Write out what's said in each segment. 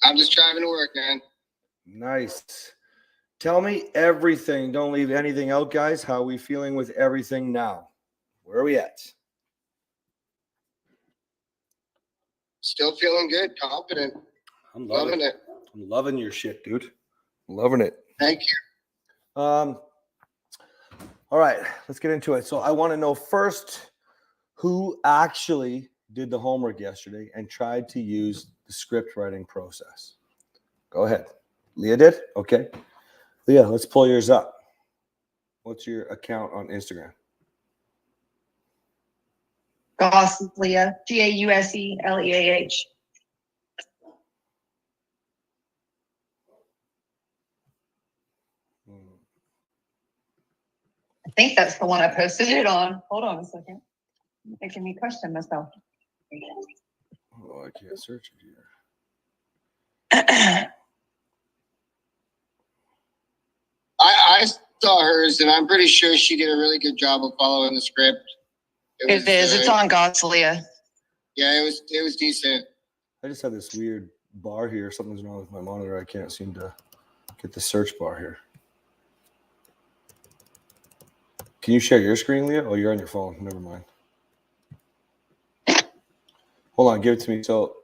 I'm just driving to work, man. Nice. Tell me everything. Don't leave anything out, guys. How are we feeling with everything now? Where are we at? Still feeling good, confident. I'm loving it. I'm loving your shit, dude. I'm loving it. Thank you. All right, let's get into it. So I want to know first who actually did the homework yesterday and tried to use the script writing process. Go ahead. Leah did? Okay. Leah, let's pull yours up. What's your account on Instagram? Goss Leah, Gauseleah. I think that's the one I posted it on. Hold on a second. Making me question myself. Oh, I can't search it here. I saw hers, and I'm pretty sure she did a really good job of following the script. It is. It's on Goss Leah. Yeah, it was decent. I just have this weird bar here. Something's wrong with my monitor. I can't seem to get the search bar here. Can you share your screen, Leah? Oh, you're on your phone. Never mind. Hold on. Give it to me. So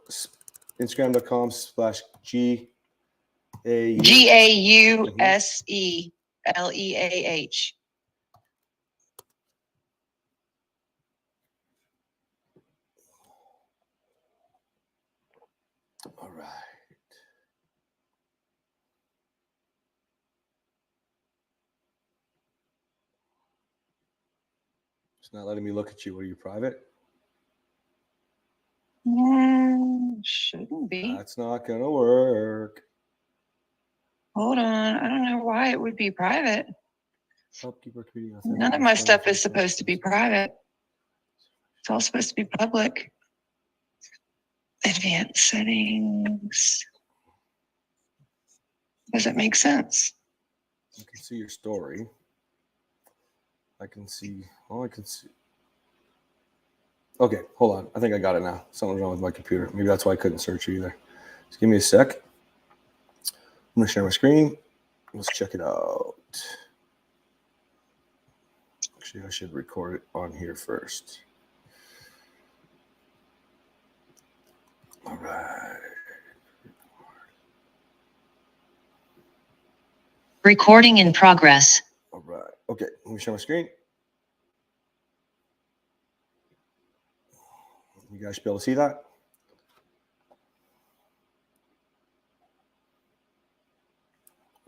Instagram.com/GAUSELEAH. All right. It's not letting me look at you. Are you private? Shouldn't be. That's not going to work. Hold on. I don't know why it would be private. Help keep our community authentic. None of my stuff is supposed to be private. It's all supposed to be public. Advanced settings. Does it make sense? I can see your story. I can see. Oh, I can see. Okay, hold on. I think I got it now. Something's wrong with my computer. Maybe that's why I couldn't search it either. Just give me a sec. I'm going to share my screen. Let's check it out. Actually, I should record it on here first. All right. Recording in progress. All right. Okay, let me share my screen. You guys should be able to see that.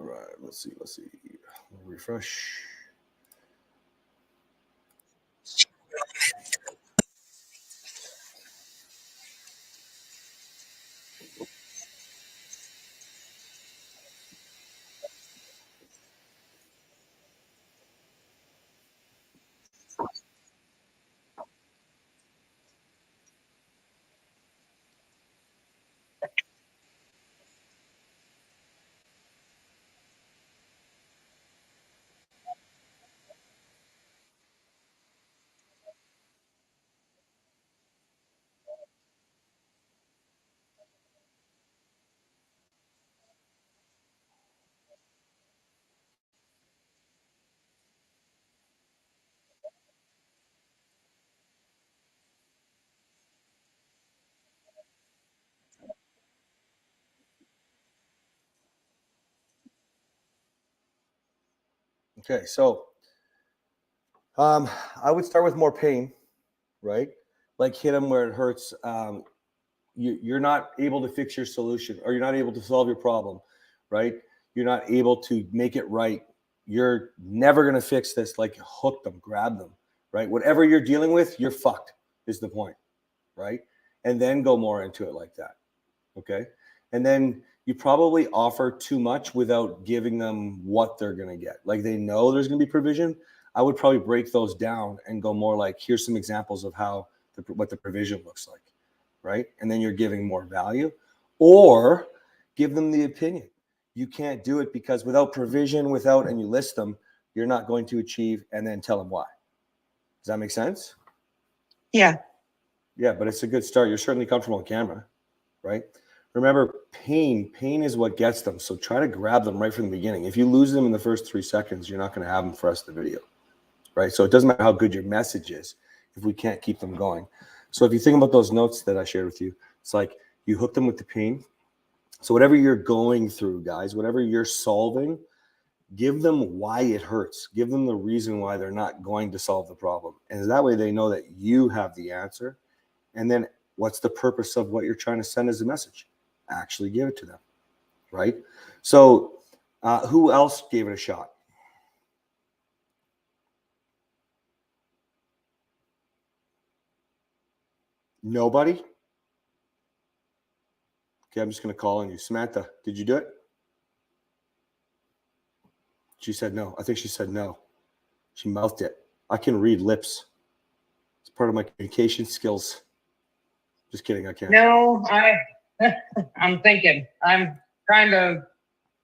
All right, let's see. Refresh. Okay, so I would start with more pain, right? Like hit them where it hurts. You're not able to fix your solution, or you're not able to solve your problem, right? You're not able to make it right. You're never going to fix this. Like hook them, grab them, right? Whatever you're dealing with, you're fucked is the point, right? And then go more into it like that, okay? And then you probably offer too much without giving them what they're going to get. Like they know there's going to be provision. I would probably break those down and go more like, here's some examples of how what the provision looks like, right? And then you're giving more value, or give them the opinion. You can't do it because without provision, and you list them, you're not going to achieve, and then tell them why. Does that make sense? Yeah. Yeah, but it's a good start. You're certainly comfortable on camera, right? Remember, pain is what gets them. So try to grab them right from the beginning. If you lose them in the first 3 seconds, you're not going to have them for the rest of the video, right? So it doesn't matter how good your message is if we can't keep them going. So if you think about those notes that I shared with you, it's like you hook them with the pain. So whatever you're going through, guys, whatever you're solving, give them why it hurts. Give them the reason why they're not going to solve the problem. And that way they know that you have the answer. And then what's the purpose of what you're trying to send as a message? Actually give it to them, right? So who else gave it a shot? Nobody? Okay, I'm just going to call on you. Samantha, did you do it? She said no. I think she said no. She mouthed it. I can read lips. It's part of my communication skills. Just kidding, I can't. No, I'm thinking. I'm trying to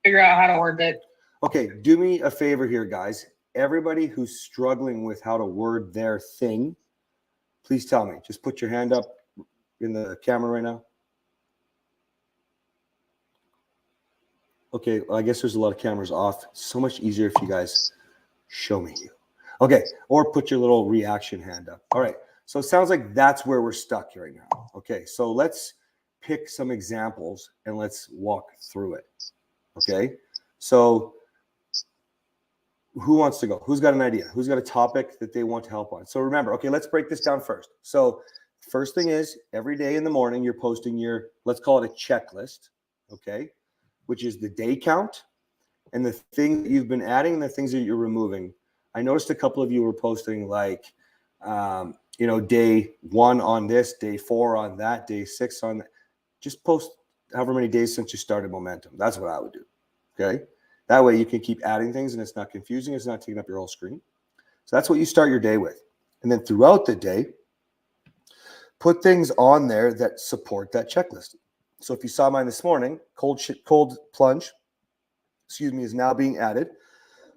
figure out how to word it. Okay, do me a favor here, guys. Everybody who's struggling with how to word their thing, please tell me. Just put your hand up in the camera right now. Okay, well, I guess there's a lot of cameras off. It's so much easier if you guys show me you. Okay, or put your little reaction hand up. All right, so it sounds like that's where we're stuck right now. Okay, so let's pick some examples and let's walk through it. Okay, so who wants to go? Who's got an idea? Who's got a topic that they want to help on? So remember, okay, let's break this down first. So first thing is every day in the morning, you're posting your, let's call it a checklist, okay, which is the day count and the thing that you've been adding and the things that you're removing. I noticed a couple of you were posting like, day 1 on this, day 4 on that, day 6 on that. Just post however many days since you started Momentum. That's what I would do, okay? That way you can keep adding things and it's not confusing. It's not taking up your whole screen. So that's what you start your day with. And then throughout the day, put things on there that support that checklist. So if you saw mine this morning, cold plunge, is now being added.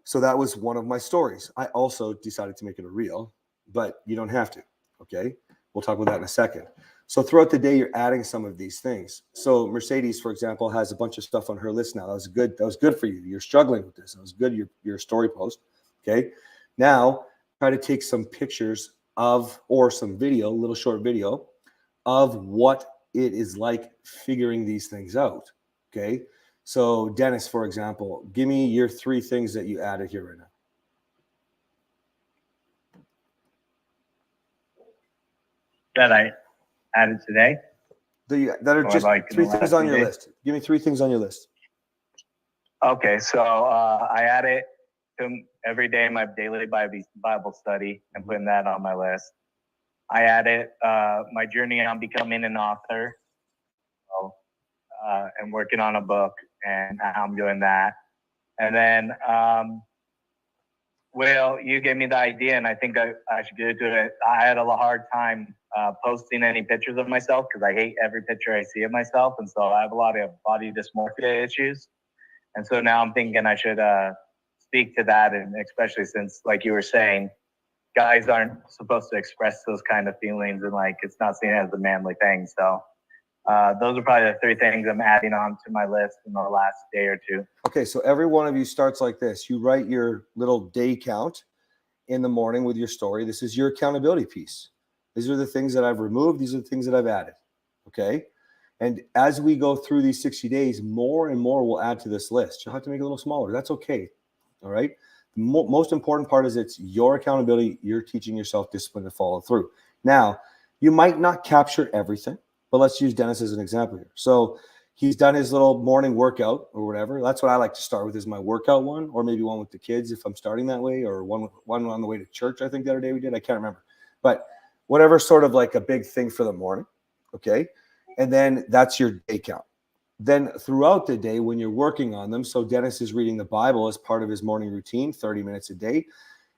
So that was one of my stories. I also decided to make it a reel, but you don't have to, okay? We'll talk about that in a second. So throughout the day, you're adding some of these things. So Mercedes, for example, has a bunch of stuff on her list now. That was good. That was good for you. You're struggling with this. That was good. Your story post, okay? Now, try to take some pictures of, or some video, a little short video, of what it is like figuring these things out, okay? So Dennis, for example, give me your 3 things that you added here right now. That I added today. That are just like 3 things on your list. Give me 3 things on your list. Okay, so I added to every day my daily Bible study and putting that on my list. I added my journey on becoming an author, and working on a book, and how I'm doing that. And then, Will, you gave me the idea, and I think I should get into it. I had a hard time posting any pictures of myself because I hate every picture I see of myself, and so I have a lot of body dysmorphia issues. And so now I'm thinking I should speak to that, and especially since, like you were saying, guys aren't supposed to express those kind of feelings, and like it's not seen as a manly thing. So those are probably the 3 things I'm adding on to my list in the last day or 2. Okay, so every one of you starts like this. You write your little day count in the morning with your story. This is your accountability piece. These are the things that I've removed. These are the things that I've added, okay? And as we go through these 60 days, more and more will add to this list. You'll have to make it a little smaller. That's okay, all right? The most important part is it's your accountability. You're teaching yourself discipline to follow through. Now, you might not capture everything, but let's use Dennis as an example here. So he's done his little morning workout or whatever. That's what I like to start with, is my workout one, or maybe one with the kids if I'm starting that way, or one on the way to church. I think the other day we did. I can't remember. But whatever, sort of like a big thing for the morning, okay? And then that's your day count. Then throughout the day when you're working on them, so Dennis is reading the Bible as part of his morning routine, 30 minutes a day.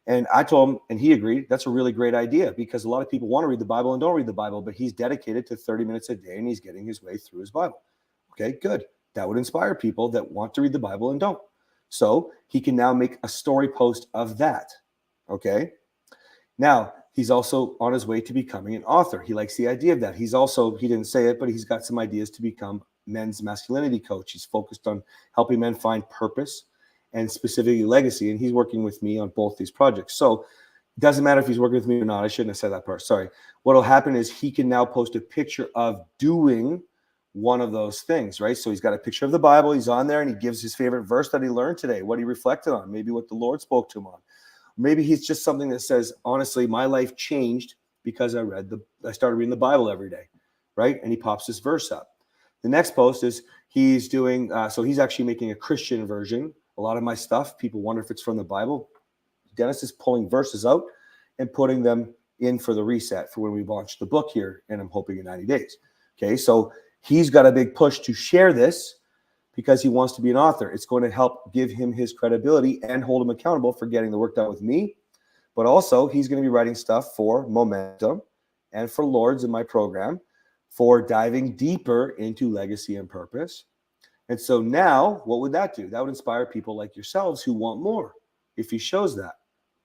And I told him, and he agreed, that's a really great idea, because a lot of people want to read the Bible and don't read the Bible, but he's dedicated to 30 minutes a day and he's getting his way through his Bible. Okay, good. That would inspire people that want to read the Bible and don't. So he can now make a story post of that. Okay. Now, he's also on his way to becoming an author. He likes the idea of that. He's also, he didn't say it, but he's got some ideas to become men's masculinity coach. He's focused on helping men find purpose and specifically legacy. And he's working with me on both these projects. So it doesn't matter if he's working with me or not. I shouldn't have said that part. Sorry. What will happen is he can now post a picture of doing one of those things, right? So he's got a picture of the Bible. He's on there and he gives his favorite verse that he learned today, what he reflected on, maybe what the Lord spoke to him on. Maybe he's just something that says, honestly, my life changed because I started reading the Bible every day, right? And he pops this verse up. The next post is he's doing, so he's actually making a Christian version. A lot of my stuff, people wonder if it's from the Bible. Dennis is pulling verses out and putting them in for the reset for when we launch the book here, and I'm hoping in 90 days. Okay, so he's got a big push to share this because he wants to be an author. It's going to help give him his credibility and hold him accountable for getting the work done with me. But also, he's going to be writing stuff for Momentum and for Lords in my program for diving deeper into legacy and purpose. And so now, what would that do? That would inspire people like yourselves who want more if he shows that.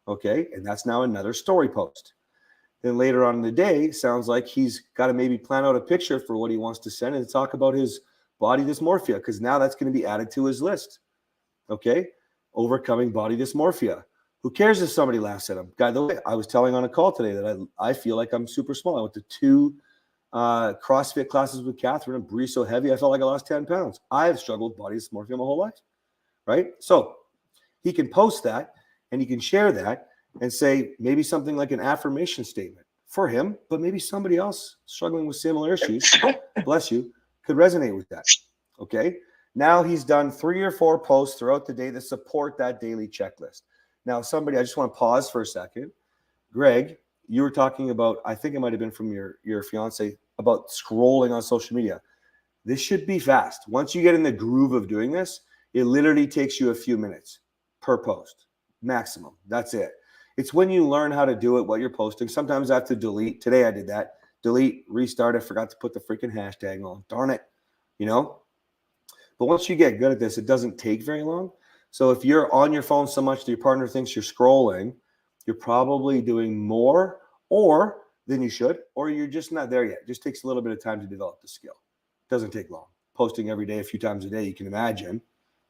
Okay, and that's now another story post. Then later on in the day, sounds like he's got to maybe plan out a picture for what he wants to send and talk about his body dysmorphia, because now that's going to be added to his list. Okay, overcoming body dysmorphia. Who cares if somebody laughs at him? By the way, I was telling on a call today that I feel like I'm super small. I went to 2 CrossFit classes with Catherine and breathe so heavy, I felt like I lost 10 pounds. I've struggled with body dysmorphia my whole life, right? So he can post that and he can share that and say maybe something like an affirmation statement for him, but maybe somebody else struggling with similar issues, bless you, could resonate with that. Okay. Now he's done 3 or 4 posts throughout the day that support that daily checklist. Now, somebody, I just want to pause for a second. Greg, you were talking about, I think it might have been from your fiance, about scrolling on social media. This should be fast. Once you get in the groove of doing this, it literally takes you a few minutes per post, maximum. That's it. It's when you learn how to do it, what you're posting. Sometimes I have to delete. Today I did that. Delete, restart. I forgot to put the freaking hashtag on. Darn it. You know? But once you get good at this, it doesn't take very long. So if you're on your phone so much that your partner thinks you're scrolling, you're probably doing more than you should, or you're just not there yet. It just takes a little bit of time to develop the skill. It doesn't take long. Posting every day, a few times a day, you can imagine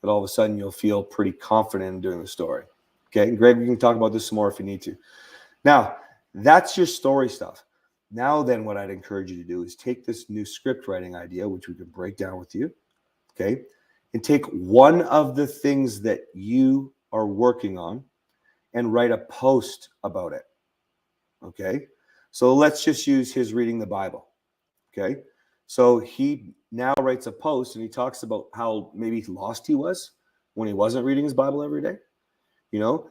that all of a sudden you'll feel pretty confident in doing the story. Okay, and Greg, we can talk about this some more if you need to. Now, that's your story stuff. Now then, what I'd encourage you to do is take this new script writing idea, which we can break down with you, okay, and take one of the things that you are working on and write a post about it, okay? So let's just use his reading the Bible, okay? So he now writes a post and he talks about how maybe lost he was when he wasn't reading his Bible every day. You know,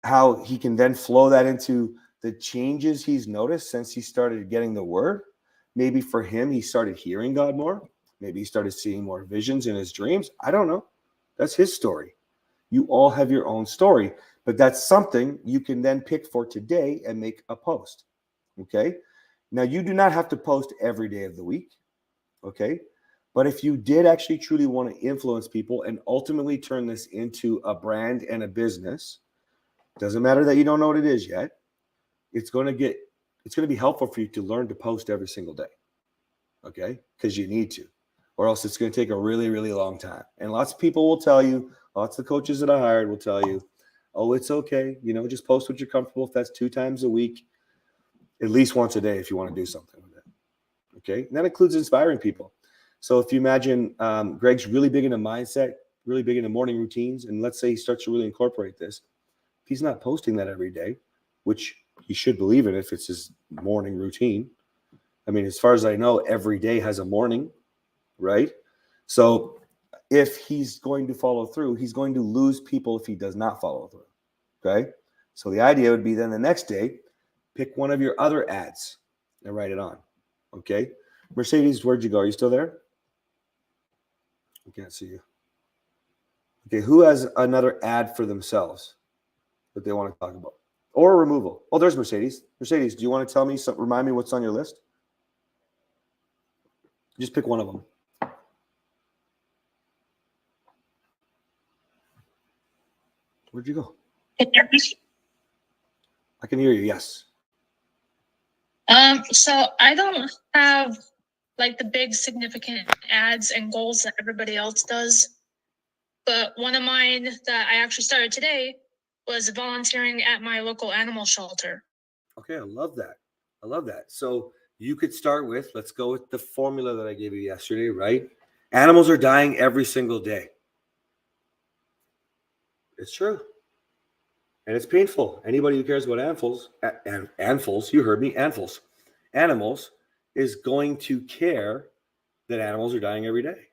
how he can then flow that into the changes he's noticed since he started getting the word. Maybe for him, he started hearing God more. Maybe he started seeing more visions in his dreams. I don't know. That's his story. You all have your own story, but that's something you can then pick for today and make a post. Okay. Now, you do not have to post every day of the week. Okay. But if you did actually truly want to influence people and ultimately turn this into a brand and a business, doesn't matter that you don't know what it is yet, it's going to be helpful for you to learn to post every single day. Okay? Because you need to, or else it's going to take a really, really long time. And lots of people will tell you, lots of the coaches that I hired will tell you, oh, it's okay. You know, just post what you're comfortable if that's 2 times a week, at least once a day if you want to do something with it. Okay? And that includes inspiring people. So if you imagine Greg's really big into mindset, really big into morning routines, and let's say he starts to really incorporate this, if he's not posting that every day, which he should believe in if it's his morning routine. I mean, as far as I know, every day has a morning, right? So if he's going to follow through, he's going to lose people if he does not follow through, okay? So the idea would be then the next day, pick one of your other ads and write it on, okay? Mercedes, where'd you go? Are you still there? I can't see you. Okay, who has another ad for themselves that they want to talk about? Or removal? Oh, there's Mercedes. Mercedes, do you want to tell me, remind me what's on your list? Just pick one of them. Where'd you go? I can hear you, yes. So I don't have like the big significant ads and goals that everybody else does. But one of mine that I actually started today was volunteering at my local animal shelter. Okay, I love that. I love that. So you could start with, let's go with the formula that I gave you yesterday, right? Animals are dying every single day. It's true. And it's painful. Anybody who cares about animals, you heard me, animals is going to care that animals are dying every day.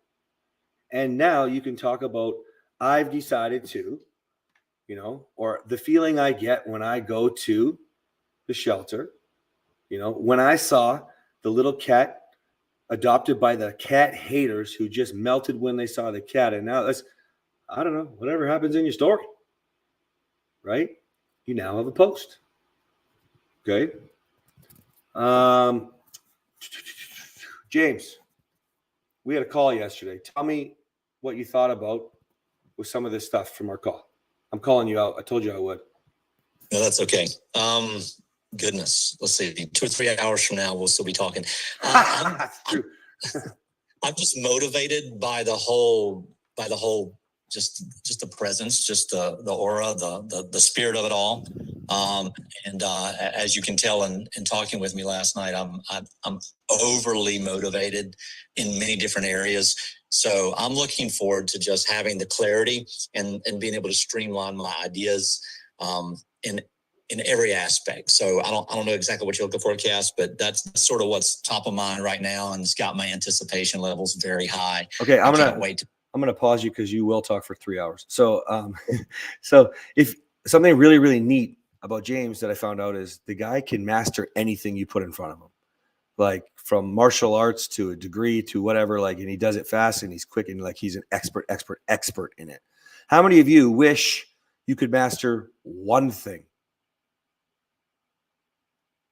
And now you can talk about, I've decided to, or the feeling I get when I go to the shelter, when I saw the little cat adopted by the cat haters who just melted when they saw the cat. And now I don't know, whatever happens in your story, right? You now have a post. Okay. James, we had a call yesterday. Tell me what you thought about with some of this stuff from our call. I'm calling you out. I told you I would. No, that's okay. Goodness, let's see. 2 or 3 hours from now, we'll still be talking. That's true. I'm just motivated by the whole, just the presence, just the aura, the spirit of it all. And as you can tell in talking with me last night, I'm overly motivated in many different areas. So I'm looking forward to just having the clarity and being able to streamline my ideas in every aspect. So I don't know exactly what you're looking for, Cass, but that's sort of what's top of mind right now, and it's got my anticipation levels very high. Okay, I'm gonna pause you because you will talk for 3 hours. So so if something really, really neat about James that I found out is the guy can master anything you put in front of him, like from martial arts to a degree to whatever, like, and he does it fast and he's quick and like he's an expert in it. How many of you wish you could master one thing?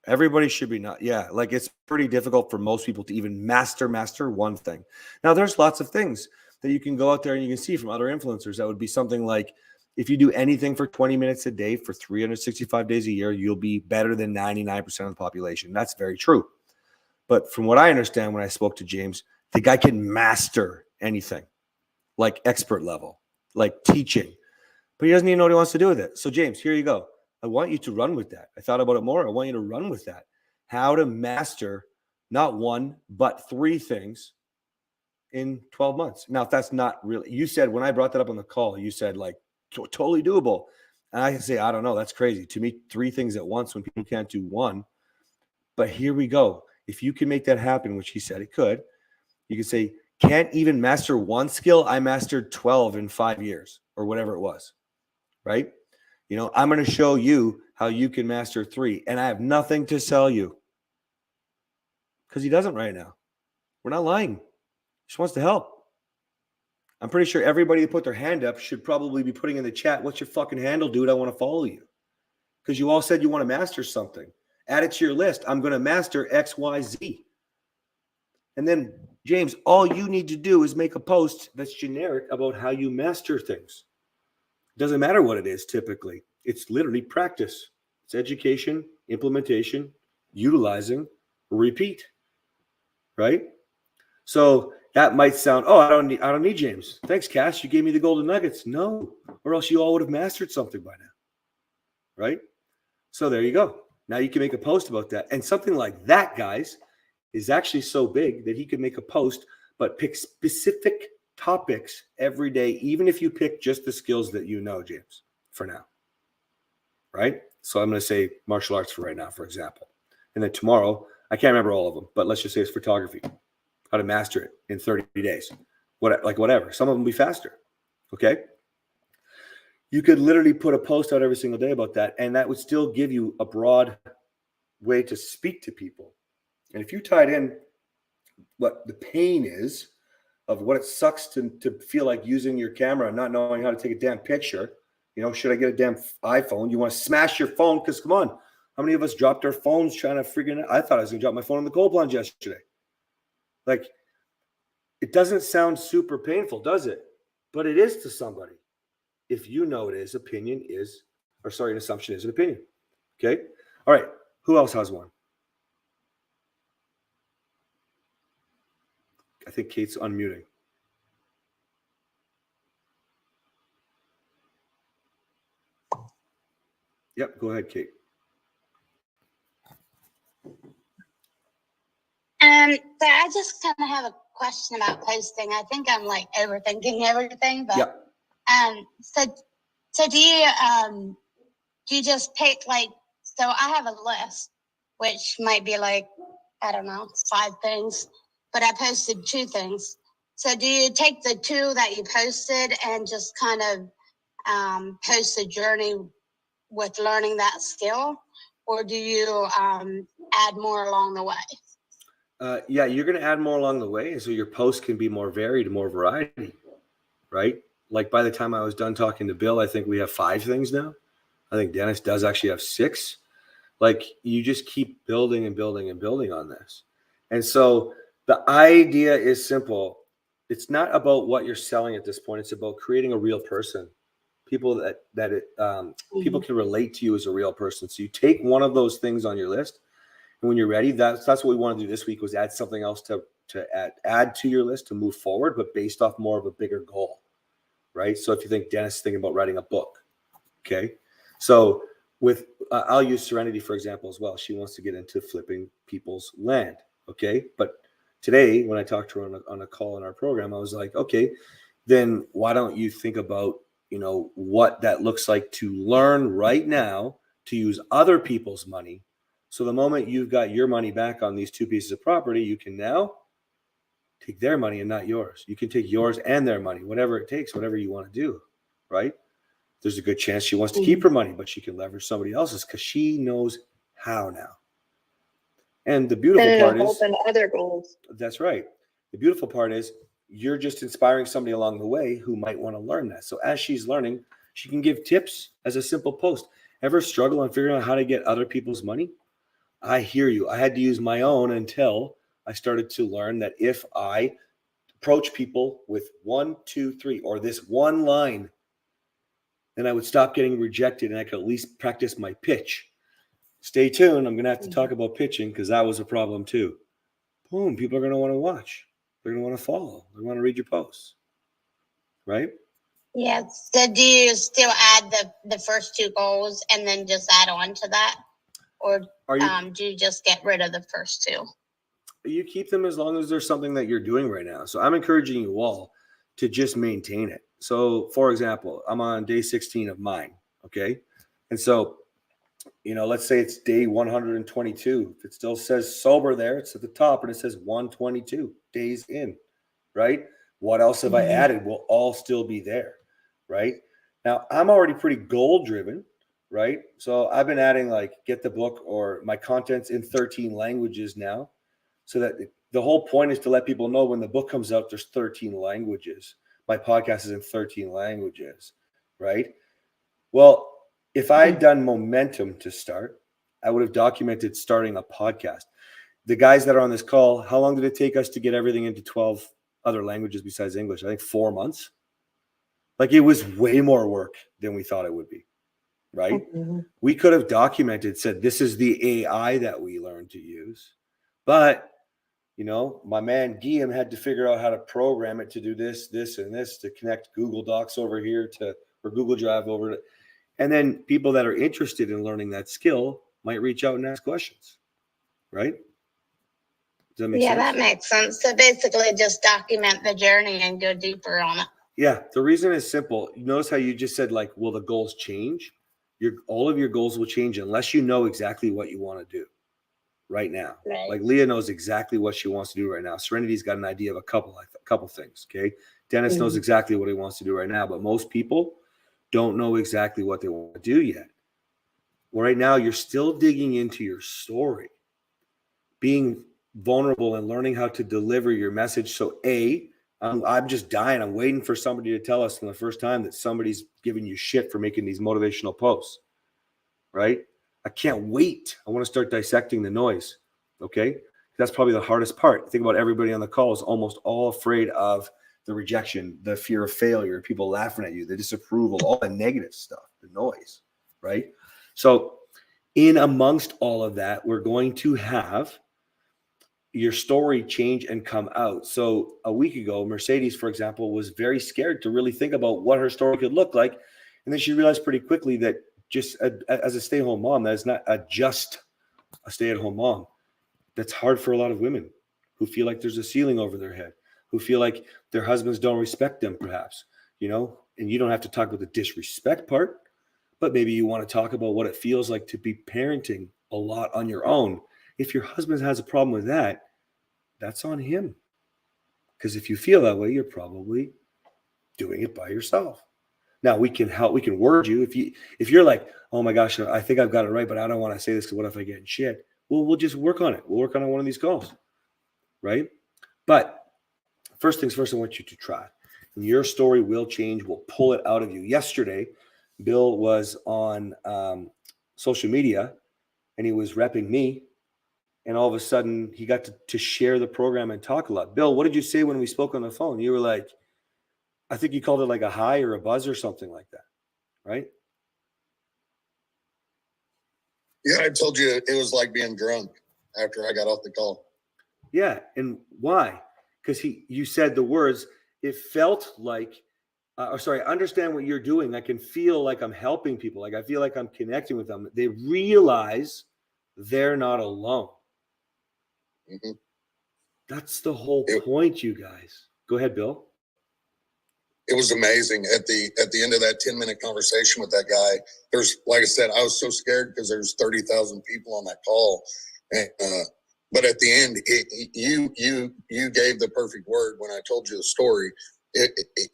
Everybody should be not. Yeah, like it's pretty difficult for most people to even master one thing. Now, there's lots of things that you can go out there and you can see from other influencers. That would be something like, if you do anything for 20 minutes a day for 365 days a year, you'll be better than 99% of the population. That's very true. But from what I understand, when I spoke to James, the guy can master anything, like expert level, like teaching, but he doesn't even know what he wants to do with it. So James, here you go. I want you to run with that. I thought about it more. I want you to run with that. How to master not one, but 3 things in 12 months. Now, if that's not really, you said, when I brought that up on the call, you said like totally doable. And I can say, I don't know. That's crazy. To me, 3 things at once when people can't do one. But here we go. If you can make that happen, which he said it could, you could say, can't even master one skill. I mastered 12 in 5 years or whatever it was, right? I'm going to show you how you can master 3, and I have nothing to sell you because he doesn't right now. We're not lying. He just wants to help. I'm pretty sure everybody who put their hand up should probably be putting in the chat, what's your fucking handle, dude? I want to follow you. Because you all said you want to master something. Add it to your list. I'm going to master X, Y, Z. And then, James, all you need to do is make a post that's generic about how you master things. Doesn't matter what it is typically. It's literally practice. It's education, implementation, utilizing, repeat. Right? So that might sound, I don't need James. Thanks, Cass. You gave me the golden nuggets. No, or else you all would have mastered something by now. Right? So there you go. Now you can make a post about that. And something like that, guys, is actually so big that he could make a post, but pick specific topics every day, even if you pick just the skills that you know, James, for now. Right? So I'm going to say martial arts for right now, for example. And then tomorrow, I can't remember all of them, but let's just say it's photography, how to master it in 30 days, whatever. Some of them will be faster. Okay. You could literally put a post out every single day about that, and that would still give you a broad way to speak to people. And if you tied in what the pain is of what it sucks to feel like using your camera and not knowing how to take a damn picture, should I get a damn iPhone? You want to smash your phone? Because come on, how many of us dropped our phones trying to freaking, I thought I was going to drop my phone in the cold plunge yesterday. Like, it doesn't sound super painful, does it? But it is to somebody. If you know it is, an assumption is an opinion. Okay. All right. Who else has one? I think Kate's unmuting. Yep, go ahead, Kate. So I just kind of have a question about posting. I think I'm like overthinking everything, but Yep. So do you just pick like, so I have a list, which might be like, I don't know, 5 things, but I posted 2 things. So do you take the 2 that you posted and just kind of post a journey with learning that skill, or do you add more along the way? Yeah, you're going to add more along the way, so your post can be more varied, more variety, right? Like by the time I was done talking to Bill, I think we have 5 things now. I think Dennis does actually have 6. Like you just keep building and building and building on this. And so the idea is simple. It's not about what you're selling at this point. It's about creating a real person. People people can relate to you as a real person. So you take one of those things on your list, and when you're ready, that's what we want to do this week, was add something else to add to your list to move forward, but based off more of a bigger goal, right? So if you think Dennis is thinking about writing a book, okay? So with I'll use Serenity for example as well. She wants to get into flipping people's land, okay? But today when I talked to her on a call in our program, I was like, okay, then why don't you think about, you know, what that looks like to learn right now to use other people's money. So the moment you've got your money back on these 2 pieces of property, you can now take their money and not yours. You can take yours and their money, whatever it takes, whatever you want to do, right? There's a good chance she wants to keep her money, but she can leverage somebody else's because she knows how now. And the beautiful part is other goals. that's right. The beautiful part is you're just inspiring somebody along the way who might want to learn that. So as she's learning, she can give tips as a simple post. Ever struggle on figuring out how to get other people's money? I hear you. I had to use my own until I started to learn that if I approach people with 1, 2, 3, or this one line, then I would stop getting rejected and I could at least practice my pitch. Stay tuned. I'm going to have to talk about pitching because that was a problem too. Boom. People are going to want to watch. They're going to want to follow. They want to read your posts. Right? Yeah. So do you still add the first 2 goals and then just add on to that? Or do you just get rid of the first 2? You keep them as long as there's something that you're doing right now. So I'm encouraging you all to just maintain it. So for example, I'm on day 16 of mine. Okay. And so, you know, let's say it's day 122. If it still says sober there, it's at the top and it says 122 days in, right? What else have I added will all still be there, right? Now, I'm already pretty goal driven, right? So I've been adding like get the book or my content's in 13 languages now. So that the whole point is to let people know when the book comes out, there's 13 languages. My podcast is in 13 languages, right? Well, if I had done momentum to start, I would have documented starting a podcast. The guys that are on this call, how long did it take us to get everything into 12 other languages besides English? I think 4 months. Like it was way more work than we thought it would be, right? We could have documented, said, this is the AI that we learned to use. But, you know, my man Guillaume had to figure out how to program it to do this, this, and this to connect Google Docs over here to, or Google Drive over to, and then people that are interested in learning that skill might reach out and ask questions, right? Does that make sense? That makes sense. So basically just document the journey and go deeper on it. Yeah, the reason is simple. You notice how you just said, like, will the goals change? All of your goals will change unless you know exactly what you want to do right now. Right. Like Leah knows exactly what she wants to do right now. Serenity's got an idea of a couple things. Okay. Dennis knows exactly what he wants to do right now, but most people don't know exactly what they want to do yet. Well, right now you're still digging into your story, being vulnerable and learning how to deliver your message. So I'm just dying. I'm waiting for somebody to tell us from the first time that somebody's giving you shit for making these motivational posts, right? I can't wait. I want to start dissecting the noise, okay? That's probably the hardest part. Think about everybody on the call is almost all afraid of the rejection, the fear of failure, people laughing at you, the disapproval, all the negative stuff, the noise, right? So in amongst all of that, we're going to have your story change and come out. So a week ago, Mercedes, for example, was very scared to really think about what her story could look like. And then she realized pretty quickly that just as a stay-at-home mom, that is not just a stay-at-home mom. That's hard for a lot of women who feel like there's a ceiling over their head, who feel like their husbands don't respect them, perhaps, you know, and you don't have to talk about the disrespect part, but maybe you want to talk about what it feels like to be parenting a lot on your own. If your husband has a problem with that, that's on him. Because if you feel that way, you're probably doing it by yourself. Now we can help, we can word you. If you're like, oh my gosh, I think I've got it right, but I don't want to say this because what if I get in shit? Well, we'll just work on it. We'll work on it on one of these calls. Right? But first things first, I want you to try. And your story will change. We'll pull it out of you. Yesterday, Bill was on social media and he was repping me. And all of a sudden, he got to share the program and talk a lot. Bill, what did you say when we spoke on the phone? You were like, I think you called it like a high or a buzz or something like that, right? Yeah, I told you it was like being drunk after I got off the call. Yeah, and why? Because you said the words, it felt like, I understand what you're doing. I can feel like I'm helping people. Like I feel like I'm connecting with them. They realize they're not alone. Mm-hmm. That's the whole point, you guys. Go ahead, Bill. It was amazing at the end of that 10-minute conversation with that guy. There's, like I said, I was so scared because there's 30,000 people on that call, and but at the end, you gave the perfect word when I told you the story.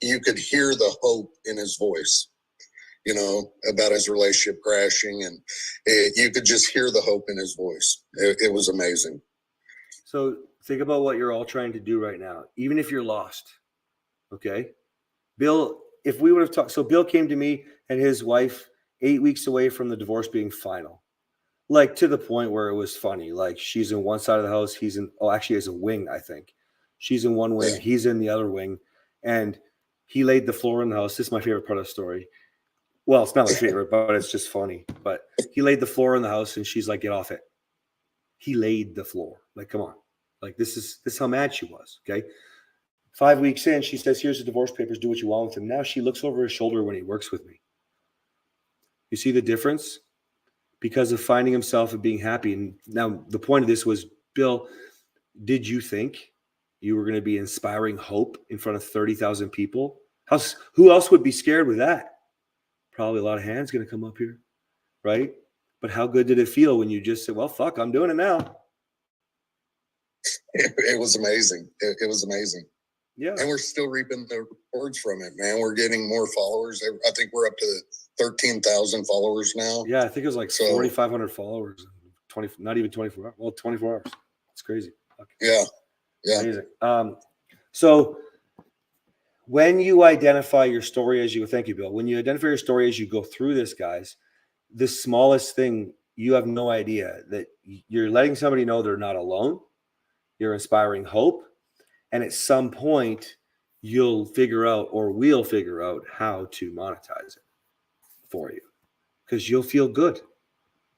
You could hear the hope in his voice, you know, about his relationship crashing, and you could just hear the hope in his voice. It was amazing. So think about what you're all trying to do right now, even if you're lost. Okay. Bill, if we would have talked, so Bill came to me and his wife 8 weeks away from the divorce being final, like to the point where it was funny. Like she's in one side of the house. He's in, actually has a wing, I think. She's in one wing. Yeah. He's in the other wing. And he laid the floor in the house. This is my favorite part of the story. Well, it's not my favorite, but it's just funny. But he laid the floor in the house and she's like, get off it. He laid the floor. Like, come on. Like, this is how mad she was. Okay. 5 weeks in, she says, here's the divorce papers. Do what you want with them. Now she looks over his shoulder when he works with me. You see the difference? Because of finding himself and being happy. And now the point of this was, Bill, did you think you were going to be inspiring hope in front of 30,000 people? Who else would be scared with that? Probably a lot of hands going to come up here, right? But how good did it feel when you just said, well, fuck, I'm doing it now? It was amazing. It was amazing. Yeah. And we're still reaping the rewards from it, man. We're getting more followers. I think we're up to 13,000 followers now. Yeah, I think it was like 4,500 followers. 20, not even 24 hours. Well, 24 hours. It's crazy. Okay. Yeah. Yeah. Amazing. So when you identify your story as you, thank you, Bill. When you identify your story as you go through this, guys, the smallest thing, you have no idea that you're letting somebody know they're not alone. You're inspiring hope. And at some point, you'll figure out, or we'll figure out, how to monetize it for you. Because you'll feel good,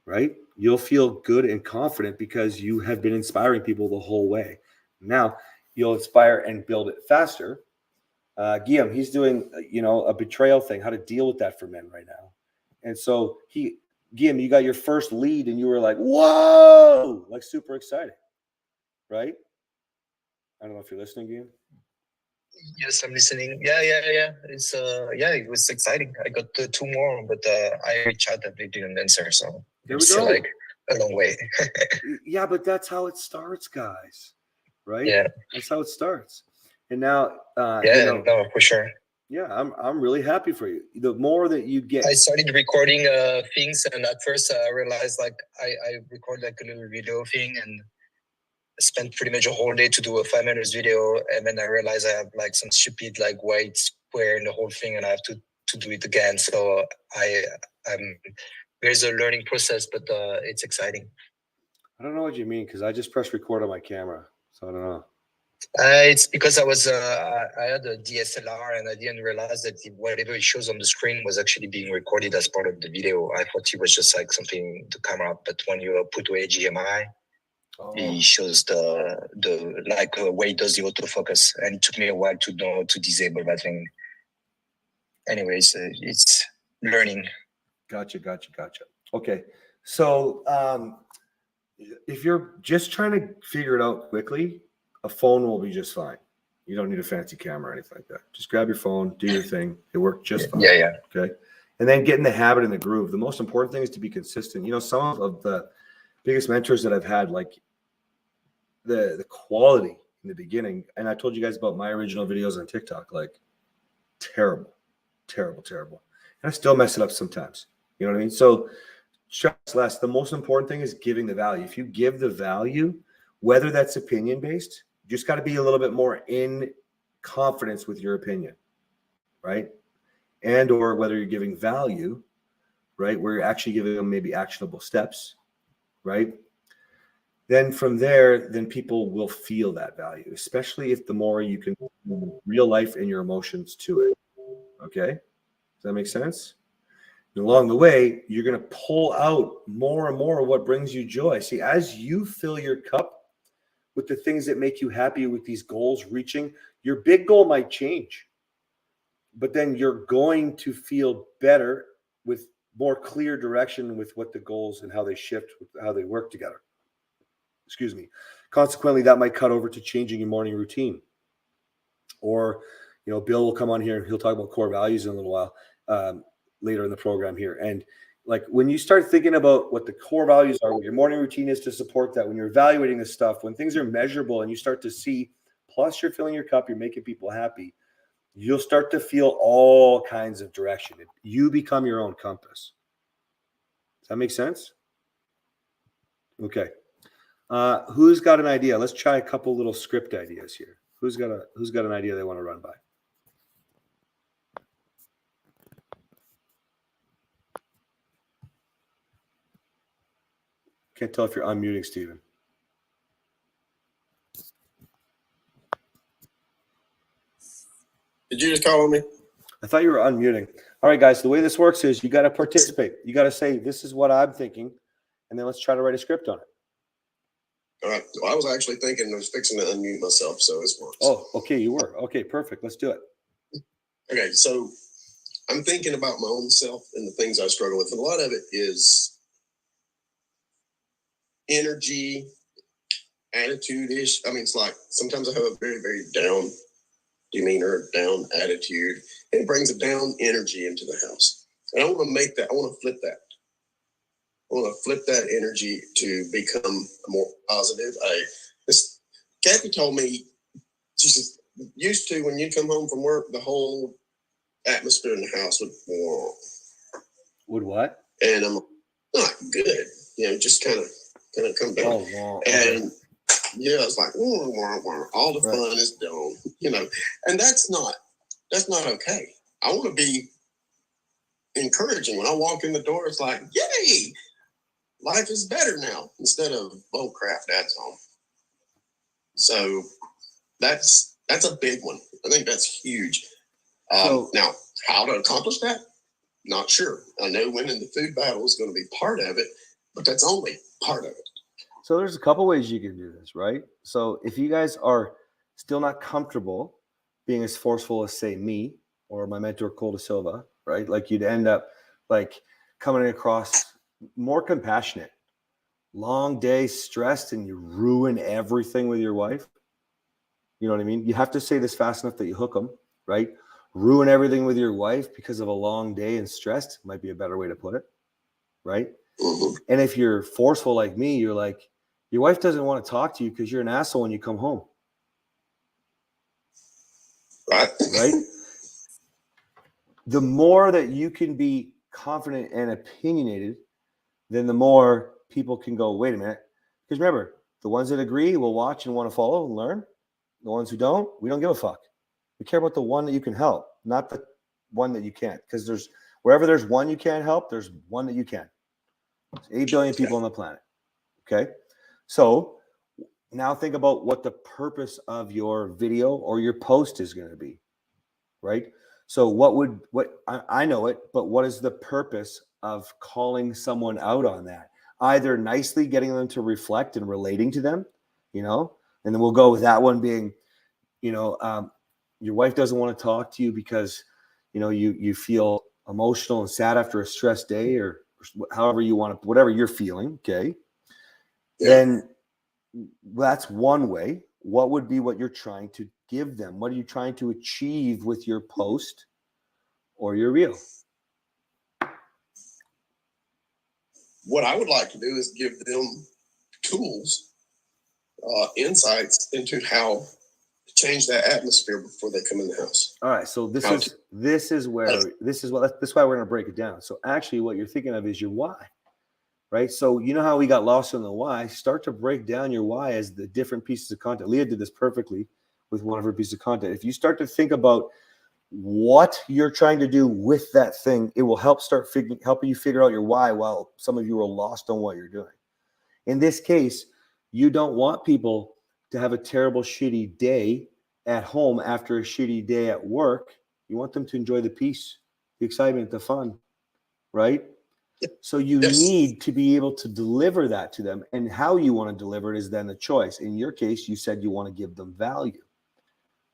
right? You'll feel good and confident because you have been inspiring people the whole way. Now, you'll inspire and build it faster. Guillaume, he's doing, a betrayal thing, how to deal with that for men right now. And so, Guillaume, you got your first lead and you were like, whoa, like super excited, right? I don't know if you're listening, Guillaume. Yes, I'm listening. Yeah. It's it was exciting. I got 2 more, but I reached out and they didn't answer, so it's like a long way. Yeah, but that's how it starts, guys. Right? Yeah, that's how it starts. And now, no, for sure. Yeah, I'm really happy for you. The more that you get, I started recording things, and at first I realized like I record like a little video thing and spent pretty much a whole day to do a 5 minutes video, and then I realized I have like some stupid like white square in the whole thing, and I have to do it again. So there's a learning process, but it's exciting. I don't know what you mean because I just pressed record on my camera, so I don't know. It's because I had a DSLR and I didn't realize that whatever it shows on the screen was actually being recorded as part of the video. I thought it was just like something the camera, but when you put a HDMI, He shows the like where he does the autofocus, and it took me a while to know to disable that thing. Anyways, it's learning. Gotcha. Okay. So if you're just trying to figure it out quickly, a phone will be just fine. You don't need a fancy camera or anything like that. Just grab your phone, do your thing. It worked just fine. Yeah. Okay. And then get in the habit and the groove. The most important thing is to be consistent. You know, some of the biggest mentors that I've had, like the quality in the beginning, and I told you guys about my original videos on TikTok, like terrible. And I still mess it up sometimes. You know what I mean? So stress less. The most important thing is giving the value. If you give the value, whether that's opinion based, you just got to be a little bit more in confidence with your opinion, right? And or whether you're giving value, right, where you're actually giving them maybe actionable steps, right? Then from there, then people will feel that value, especially if the more you can real life and your emotions to it. Okay? Does that make sense? And along the way, you're going to pull out more and more of what brings you joy. See, as you fill your cup with the things that make you happy, with these goals reaching, your big goal might change. But then you're going to feel better with more clear direction with what the goals and how they shift, how they work together. Excuse me. Consequently, that might cut over to changing your morning routine. Or, you know, Bill will come on here and he'll talk about core values in a little while later in the program here. And like when you start thinking about what the core values are, what your morning routine is to support that, when you're evaluating this stuff, when things are measurable and you start to see, plus you're filling your cup, you're making people happy, you'll start to feel all kinds of direction. You become your own compass. Does that make sense? Okay. Who's got an idea? Let's try a couple little script ideas here. Who's got an idea they want to run by? Can't tell if you're unmuting, Steven. Did you just call on me? I thought you were unmuting. All right, guys, the way this works is you got to participate. You got to say, this is what I'm thinking, and then let's try to write a script on it. All right. Well, I was actually thinking I was fixing to unmute myself, so it's works. Oh, okay, you were. Okay, perfect. Let's do it. Okay, so I'm thinking about my own self and the things I struggle with. And a lot of it is energy, attitude-ish. I mean, it's like sometimes I have a very, very down demeanor, down attitude. And it brings a down energy into the house. And I want to make that, I want to flip that. I want to flip that energy to become more positive. Kathy told me, she says, used to, when you come home from work, the whole atmosphere in the house would warm. Would what? And I'm not good. You know, just kind of come down. Oh, wow. And yeah, it's like, all the fun is done, you know, and that's not okay. I want to be encouraging. When I walk in the door, it's like, yay, life is better now, instead of, oh crap, Dad's home. So that's a big one. I think that's huge. Now, how to accomplish that? Not sure. I know winning the food battle is going to be part of it, but that's only part of it. So there's a couple ways you can do this, right? So if you guys are still not comfortable being as forceful as, say, me or my mentor, Cole De Silva, right? Like you'd end up like coming across more compassionate. Long day, stressed, and you ruin everything with your wife. You know what I mean? You have to say this fast enough that you hook them, right? Ruin everything with your wife because of a long day and stressed might be a better way to put it, right? And if you're forceful like me, you're like, your wife doesn't want to talk to you because you're an asshole when you come home. Right? The more that you can be confident and opinionated, then the more people can go, wait a minute. Because remember, the ones that agree will watch and want to follow and learn. The ones who don't, we don't give a fuck. We care about the one that you can help, not the one that you can't. Because wherever there's one you can't help, there's one that you can. There's 8 billion people on the planet. Okay? So now think about what the purpose of your video or your post is going to be, right? So I know it, but what is the purpose of calling someone out on that? either nicely getting them to reflect and relating to them, you know, and then we'll go with that one being, you know, your wife doesn't want to talk to you because, you know, you feel emotional and sad after a stressed day, or however you want to, whatever you're feeling. Okay. Yeah. Then that's one way. What would be what you're trying to give them? What are you trying to achieve with your post or your reel? What I would like to do is give them tools, insights into how to change that atmosphere before they come in the house. All right. So this is why we're going to break it down. So actually what you're thinking of is your why, right? So you know how we got lost in the why. Start to break down your why as the different pieces of content. Leah did this perfectly with one of her pieces of content. If you start to think about what you're trying to do with that thing, it will help helping you figure out your why, while some of you are lost on what you're doing. In this case, you don't want people to have a terrible, shitty day at home after a shitty day at work. You want them to enjoy the peace, the excitement, the fun, right? So you need to be able to deliver that to them, and how you want to deliver it is then a choice. In your case, you said you want to give them value,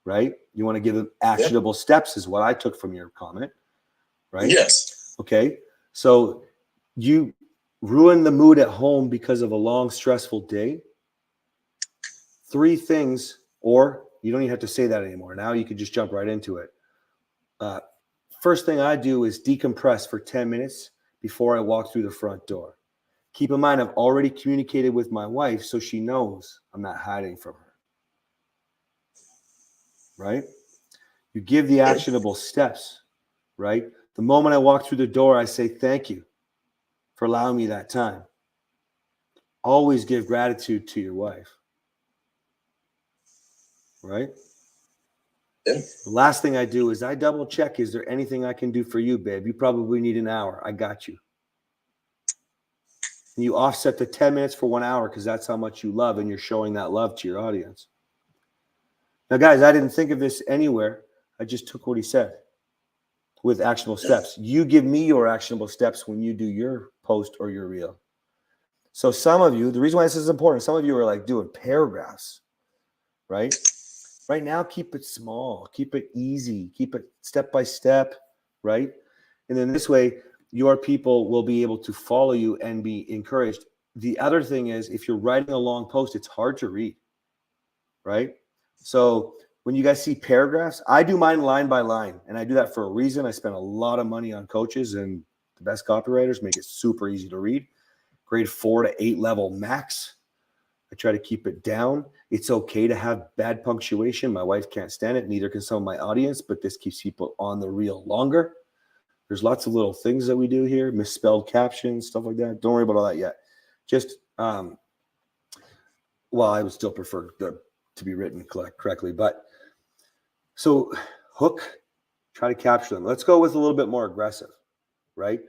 right? You want to give them actionable steps is what I took from your comment, right? Yes. Okay. So you ruin the mood at home because of a long, stressful day. 3 things, or you don't even have to say that anymore. Now you can just jump right into it. First thing I do is decompress for 10 minutes before I walk through the front door. Keep in mind, I've already communicated with my wife, so she knows I'm not hiding from her. Right? You give the actionable steps, right? The moment I walk through the door, I say thank you for allowing me that time. Always give gratitude to your wife. Right? Yeah. The last thing I do is I double check, is there anything I can do for you, babe? You probably need an hour. I got you. And you offset the 10 minutes for 1 hour because that's how much you love, and you're showing that love to your audience. Now, guys, I didn't think of this anywhere. I just took what he said with actionable steps. You give me your actionable steps when you do your post or your reel. So some of you, the reason why this is important, some of you are like doing paragraphs, right? Right now, keep it small, keep it easy, keep it step by step, right? And then this way, your people will be able to follow you and be encouraged. The other thing is, if you're writing a long post, it's hard to read, right? So when you guys see paragraphs, I do mine line by line, and I do that for a reason. I spend a lot of money on coaches, and the best copywriters make it super easy to read. Grade 4 to 8 level max. I try to keep it down. It's okay to have bad punctuation. My wife can't stand it. Neither can some of my audience, but this keeps people on the reel longer. There's lots of little things that we do here, misspelled captions, stuff like that. Don't worry about all that yet. Just, I would still prefer to be written correctly. But so hook, try to capture them. Let's go with a little bit more aggressive, right?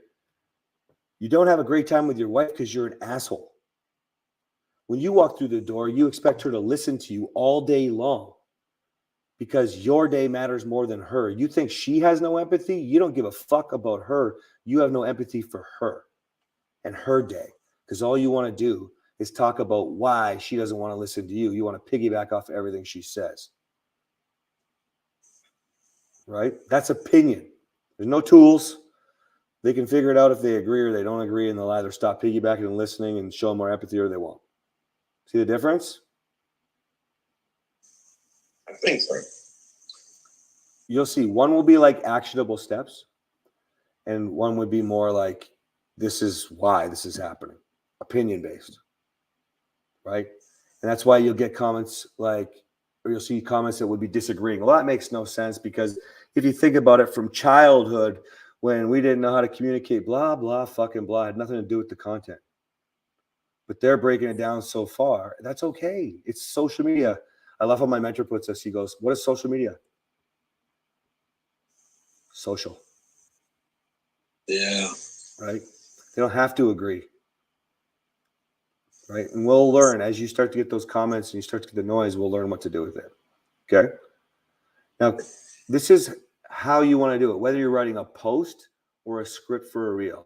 You don't have a great time with your wife because you're an asshole. When you walk through the door, you expect her to listen to you all day long because your day matters more than her. You think she has no empathy? You don't give a fuck about her. You have no empathy for her and her day, because all you want to do is talk about why she doesn't want to listen to you. You want to piggyback off everything she says. Right? That's opinion. There's no tools. They can figure it out if they agree or they don't agree, and they'll either stop piggybacking and listening and show more empathy, or they won't. See the difference? I think so. You'll see one will be like actionable steps, and one would be more like, this is why this is happening, opinion based, right? And that's why you'll get comments like, or you'll see comments that would be disagreeing. Well, that makes no sense, because if you think about it, from childhood, when we didn't know how to communicate, blah, blah, fucking blah, had nothing to do with the content. But they're breaking it down so far. That's okay. It's social media. I love how my mentor puts this. He goes, what is social media? Social. Yeah. Right? They don't have to agree. Right? And we'll learn as you start to get those comments and you start to get the noise, we'll learn what to do with it. Okay? Now, this is how you want to do it, whether you're writing a post or a script for a reel.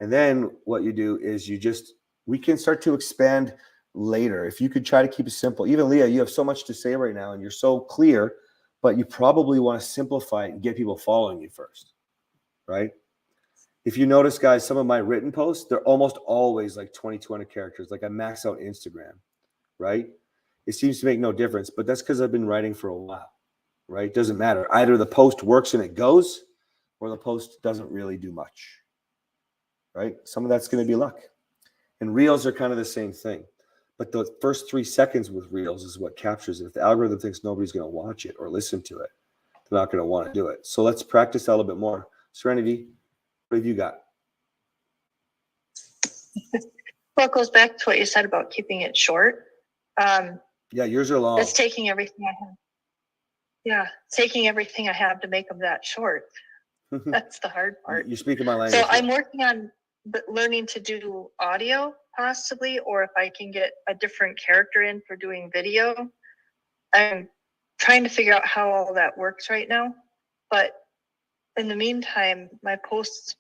And then what you do is you just We can start to expand later. If you could try to keep it simple. Even Leah, you have so much to say right now and you're so clear, but you probably want to simplify it and get people following you first, right? If you notice, guys, some of my written posts, they're almost always like 2,200 characters. Like I max out Instagram, right? It seems to make no difference, but that's because I've been writing for a while, right? Doesn't matter. Either the post works and it goes, or the post doesn't really do much, right? Some of that's going to be luck. And reels are kind of the same thing. But the first 3 seconds with reels is what captures it. If the algorithm thinks nobody's going to watch it or listen to it, they're not going to want to do it. So let's practice that a little bit more. Serenity, what have you got? Well, it goes back to what you said about keeping it short. Yeah, yours are long. It's taking everything I have. Yeah, taking everything I have to make them that short. That's the hard part. You're speaking my language. So I'm working on learning to do audio possibly, or if I can get a different character in for doing video. I'm trying to figure out how all that works right now. But in the meantime, my posts,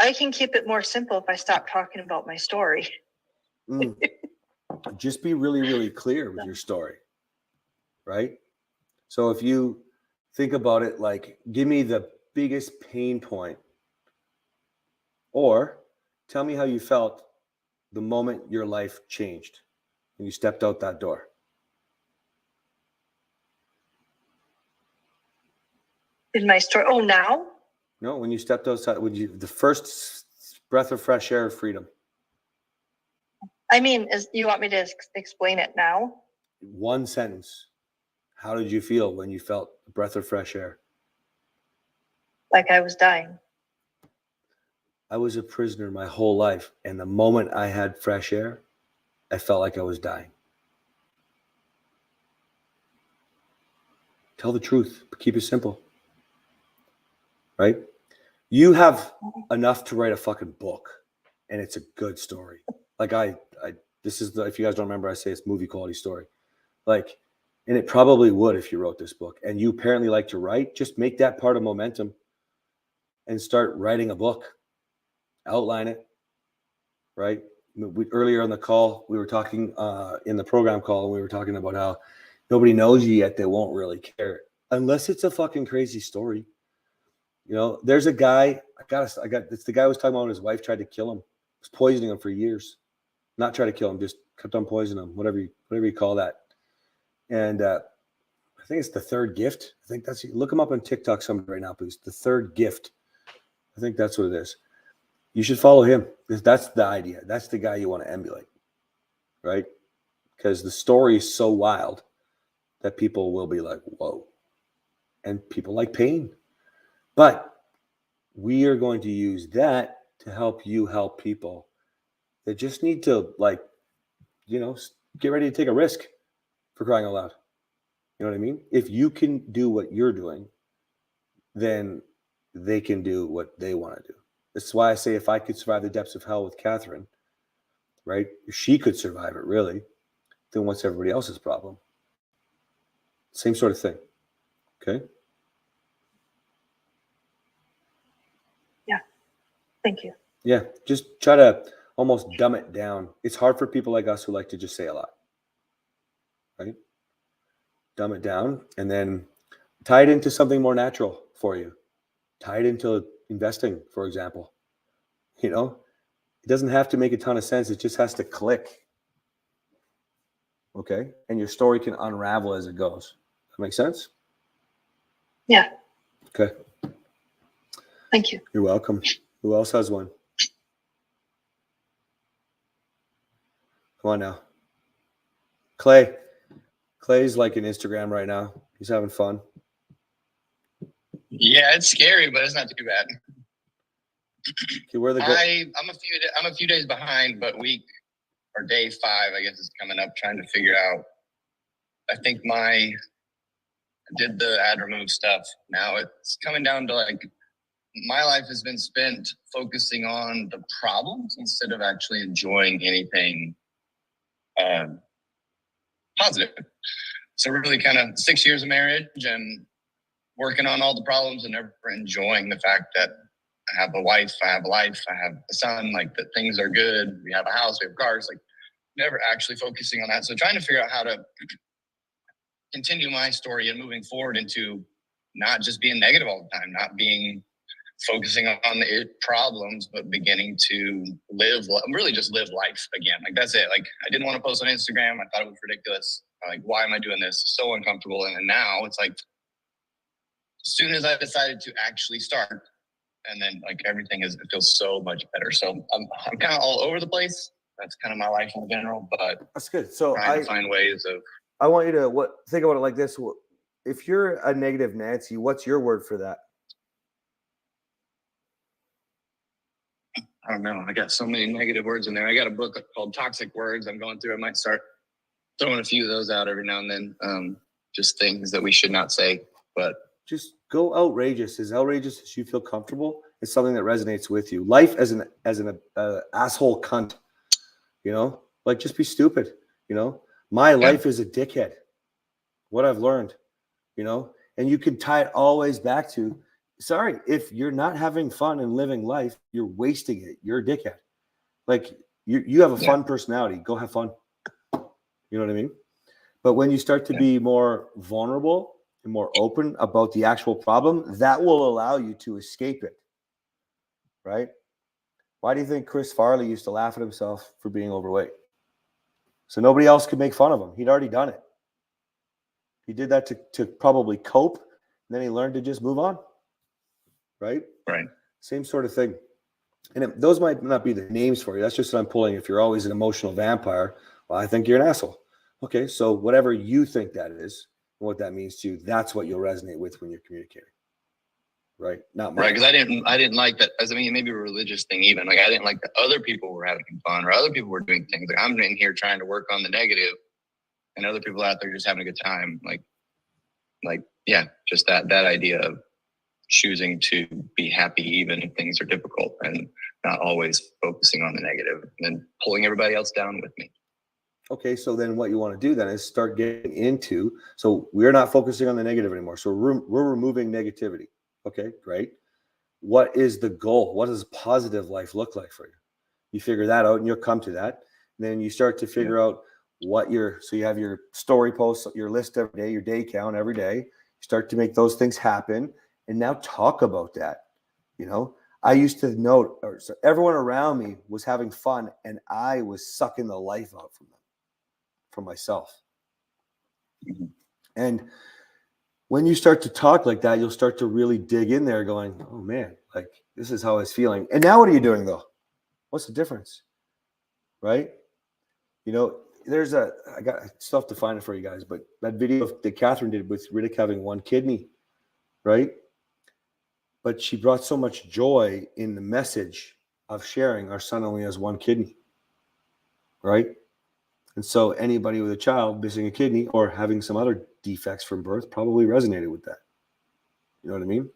I can keep it more simple if I stop talking about my story. Just be really, really clear with your story, right? So if you think about it like, give me the biggest pain point, or tell me how you felt the moment your life changed and you stepped out that door. In my story, oh, now? No, when you stepped outside, the first breath of fresh air of freedom. I mean, you want me to explain it now? One sentence. How did you feel when you felt a breath of fresh air? Like I was dying. I was a prisoner my whole life, and the moment I had fresh air, I felt like I was dying. Tell the truth, but keep it simple. Right? You have enough to write a fucking book, and it's a good story. Like this is if you guys don't remember, I say it's movie quality story. Like, and it probably would if you wrote this book. And you apparently like to write. Just make that part of momentum, and start writing a book. Outline it. Right? Earlier on the call, we were talking in the program call, and we were talking about how nobody knows you yet. They won't really care unless it's a fucking crazy story. You know, there's a guy, it's the guy who was talking about when his wife tried to kill him. Was poisoning him for years. Not try to kill him, just kept on poisoning him, whatever you call that. And I think it's The Third Gift. I think look him up on TikTok somebody right now, please. The Third Gift. I think that's what it is. You should follow him, because that's the idea. That's the guy you want to emulate, right? Because the story is so wild that people will be like, whoa. And people like pain. But we are going to use that to help you help people that just need to, get ready to take a risk, for crying out loud. You know what I mean? If you can do what you're doing, then they can do what they want to do. That's why I say if I could survive the depths of hell with Catherine, right? If she could survive it, really, then what's everybody else's problem? Same sort of thing. Okay? Yeah. Thank you. Yeah. Just try to almost dumb it down. It's hard for people like us who like to just say a lot. Right? Dumb it down and then tie it into something more natural for you. Tie it into investing, for example. You know, it doesn't have to make a ton of sense. It just has to click. Okay? And your story can unravel as it goes. That make sense? Yeah. Okay. Thank you. You're welcome. Who else has one? Come on now. Clay. Clay's like an Instagram right now. He's having fun. Yeah, it's scary, but it's not too bad. Okay, where the I'm a few days behind, but week or day 5, I guess, is coming up. Trying to figure out. I think I did the ad remove stuff. Now it's coming down to like my life has been spent focusing on the problems instead of actually enjoying anything positive. So really, kind of 6 years of marriage and working on all the problems and never enjoying the fact that I have a wife, I have a life, I have a son, like that things are good. We have a house, we have cars, like never actually focusing on that. So trying to figure out how to continue my story and moving forward into not just being negative all the time, not being focusing on the problems, but beginning to really just live life again. Like that's it. Like I didn't want to post on Instagram. I thought it was ridiculous. Like, why am I doing this? So uncomfortable. And now it's like, as soon as I decided to actually start, and then like everything it feels so much better. So I'm kind of all over the place. That's kind of my life in general, but That's good. So trying to find ways of. I want you to think about it like this. If you're a negative Nancy, what's your word for that? I don't know. I got so many negative words in there. I got a book called Toxic Words I'm going through. I might start throwing a few of those out every now and then. Just things that we should not say, but just go outrageous. As outrageous as you feel comfortable is something that resonates with you. Life as an asshole cunt, like just be stupid. My life is a dickhead. What I've learned, and you can tie it always back to, sorry, if you're not having fun and living life, you're wasting it. You're a dickhead. Like you have a fun personality. Go have fun. You know what I mean? But when you start to be more vulnerable and more open about the actual problem, that will allow you to escape it. Right? Why do you think Chris Farley used to laugh at himself for being overweight? So nobody else could make fun of him. He'd already done it. He did that to probably cope, and then he learned to just move on. Right? Right. Same sort of thing. And those might not be the names for you. That's just what I'm pulling. If you're always an emotional vampire, well, I think you're an asshole. Okay, so whatever you think that is, and what that means to you, that's what you'll resonate with when you're communicating. Right? Not mine. Right, because I didn't like that. As maybe a religious thing even. Like I didn't like that other people were having fun or other people were doing things. Like I'm in here trying to work on the negative, and other people out there just having a good time. Like yeah, just that idea of choosing to be happy even if things are difficult and not always focusing on the negative and then pulling everybody else down with me. Okay, so then what you want to do then is start getting into, so we're not focusing on the negative anymore. So we're removing negativity. Okay, great. What is the goal? What does positive life look like for you? You figure that out and you'll come to that. And then you start to figure out so you have your story posts, your list every day, your day count every day. You start to make those things happen and now talk about that. I used to note, so everyone around me was having fun and I was sucking the life out from myself. And when you start to talk like that, you'll start to really dig in there going, oh man, like this is how I was feeling. And now what are you doing though? What's the difference? Right? I still have to find it for you guys, but that video that Catherine did with Riddick having one kidney, right? But she brought so much joy in the message of sharing our son only has one kidney, right? And so anybody with a child missing a kidney or having some other defects from birth probably resonated with that. You know what I mean?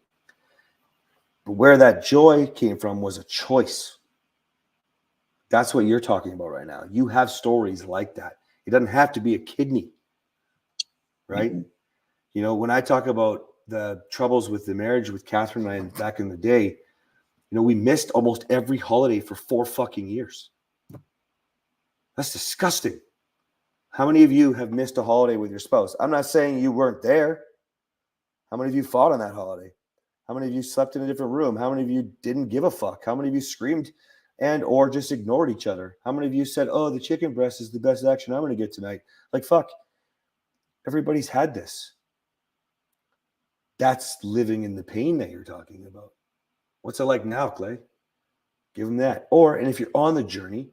But where that joy came from was a choice. That's what you're talking about right now. You have stories like that. It doesn't have to be a kidney, right? Mm-hmm. When I talk about the troubles with the marriage with Catherine and I back in the day, we missed almost every holiday for 4 fucking years. That's disgusting. How many of you have missed a holiday with your spouse? I'm not saying you weren't there. How many of you fought on that holiday? How many of you slept in a different room? How many of you didn't give a fuck? How many of you screamed and or just ignored each other? How many of you said, oh, the chicken breast is the best action I'm going to get tonight? Like, fuck. Everybody's had this. That's living in the pain that you're talking about. What's it like now, Clay? Give them that. And if you're on the journey,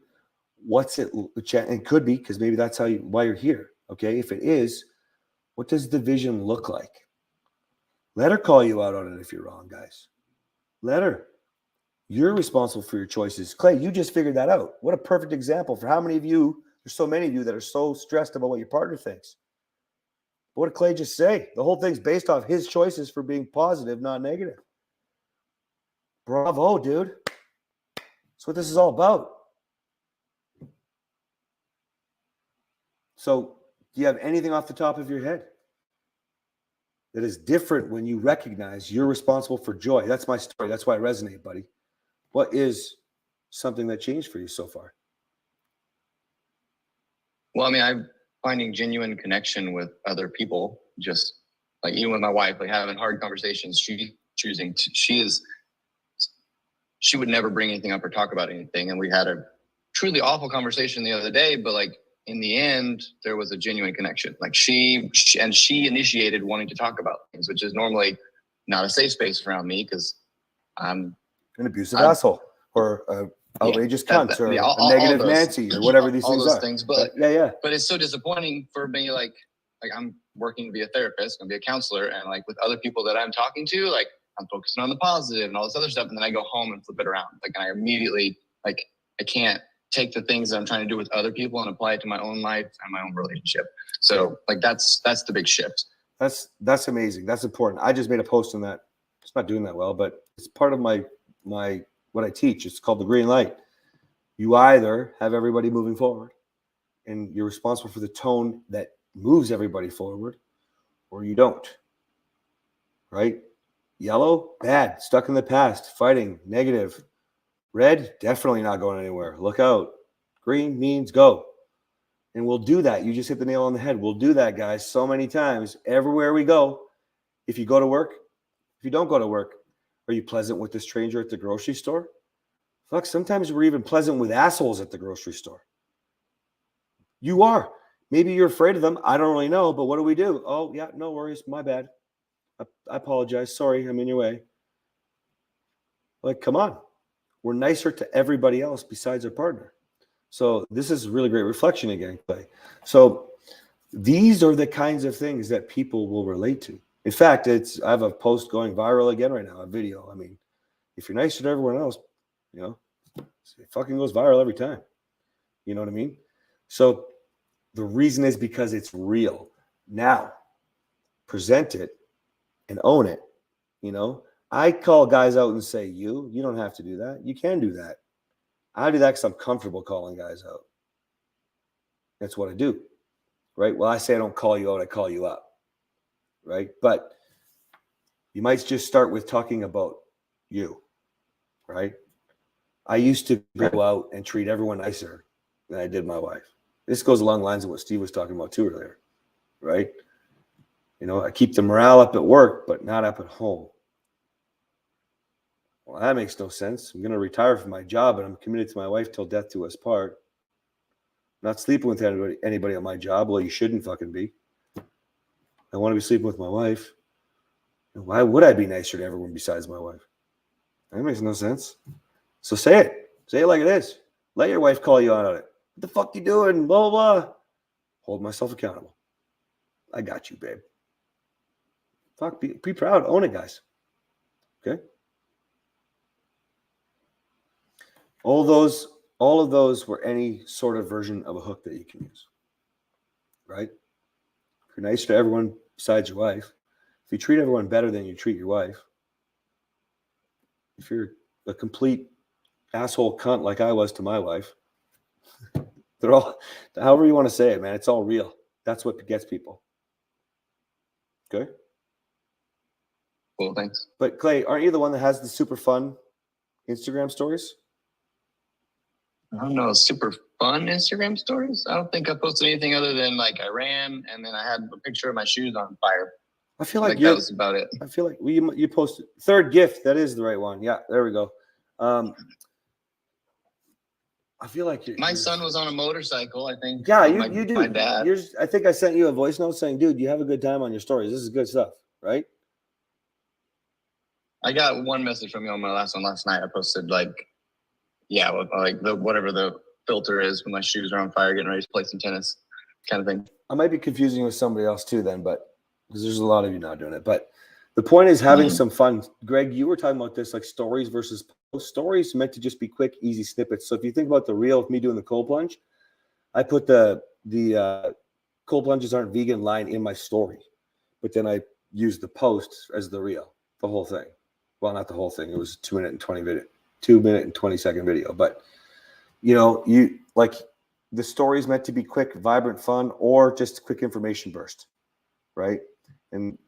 what's it? It could be because maybe that's why you're here. Okay. If it is, what does the vision look like? Let her call you out on it if you're wrong, guys. Let her. You're responsible for your choices. Clay, you just figured that out. What a perfect example for how many of you, there's so many of you that are so stressed about what your partner thinks. What did Clay just say? The whole thing's based off his choices for being positive, not negative. Bravo, dude. That's what this is all about. So, do you have anything off the top of your head? that is different when you recognize you're responsible for joy. That's my story. That's why I resonate, buddy. What is something that changed for you so far? Well, I mean, I'm finding genuine connection with other people, just like even with my wife, like having hard conversations. She would never bring anything up or talk about anything. And we had a truly awful conversation the other day, but like in the end, there was a genuine connection. Like she initiated wanting to talk about things, which is normally not a safe space around me because I'm an abusive asshole or outrageous cunt or all a negative those, Nancy or whatever these all things those are. things. But yeah. But it's so disappointing for me. Like I'm working to be a therapist, I'm gonna be a counselor, and like with other people that I'm talking to, like I'm focusing on the positive and all this other stuff, and then I go home and flip it around. Like, and I immediately I can't take the things that I'm trying to do with other people and apply it to my own life and my own relationship. So like that's the big shift. That's amazing. That's important. I just made a post on that. It's not doing that well, but it's part of my what I teach. It's called the green light. You either have everybody moving forward and you're responsible for the tone that moves everybody forward, or you don't. Right? Yellow, bad, stuck in the past, fighting, negative. Red, definitely not going anywhere. Look out. Green means go. And we'll do that. You just hit the nail on the head. We'll do that, guys, so many times. Everywhere we go. If you go to work, if you don't go to work, are you pleasant with the stranger at the grocery store? Fuck, sometimes we're even pleasant with assholes at the grocery store. You are. Maybe you're afraid of them. I don't really know, but what do? Oh, yeah, no worries. My bad. I apologize. Sorry, I'm in your way. Like, come on. We're nicer to everybody else besides our partner. So this is really great reflection again, Clay. So these are the kinds of things that people will relate to. In fact, I have a post going viral again right now, a video. I mean, if you're nicer to everyone else, you know, it fucking goes viral every time. You know what I mean? So the reason is because it's real. Now, present it and own it. You know, I call guys out and say, you don't have to do that. You can do that. I do that because I'm comfortable calling guys out. That's what I do. Right? Well, I say I don't call you out, I call you up. Right? But you might just start with talking about you. Right? I used to go out and treat everyone nicer than I did my wife. This goes along the lines of what Steve was talking about too earlier. Right? You know, I keep the morale up at work, but not up at home. Well, that makes no sense. I'm going to retire from my job, and I'm committed to my wife till death do us part. I'm not sleeping with anybody on my job. Well, you shouldn't fucking be. I want to be sleeping with my wife. And why would I be nicer to everyone besides my wife? That makes no sense. So say it. Say it like it is. Let your wife call you out on it. What the fuck you doing? Blah, blah, blah. Hold myself accountable. I got you, babe. Fuck, be proud. Own it, guys. Okay? All of those were any sort of version of a hook that you can use, right? If you're nice to everyone besides your wife, if you treat everyone better than you treat your wife, if you're a complete asshole cunt like I was to my wife, they're all, however you want to say it, man, it's all real. That's what gets people. Okay? Cool, thanks. But Clay, aren't you the one that has the super fun Instagram stories? I don't know, super fun Instagram stories. I don't think I posted anything other than like I ran and then I had a picture of my shoes on fire. I feel like that was about it. I feel like you posted third gift. That is the right one. Yeah, there we go. I feel like my son was on a motorcycle. I think. Yeah, you do. My dad. I think I sent you a voice note saying, "Dude, you have a good time on your stories. This is good stuff, right?" I got one message from you on my last one last night. I posted like whatever the filter is when my shoes are on fire, getting ready to play some tennis, kind of thing. I might be confusing you with somebody else too, then, but because there's a lot of you not doing it. But the point is having some fun. Greg, you were talking about this, like stories versus post. Stories meant to just be quick, easy snippets. So if you think about the reel of me doing the cold plunge, I put the cold plunges aren't vegan line in my story, but then I used the post as the reel, the whole thing. Well, not the whole thing. It was 2 minute and 20-second video. But you like the story's meant to be quick, vibrant, fun, or just a quick information burst, right? And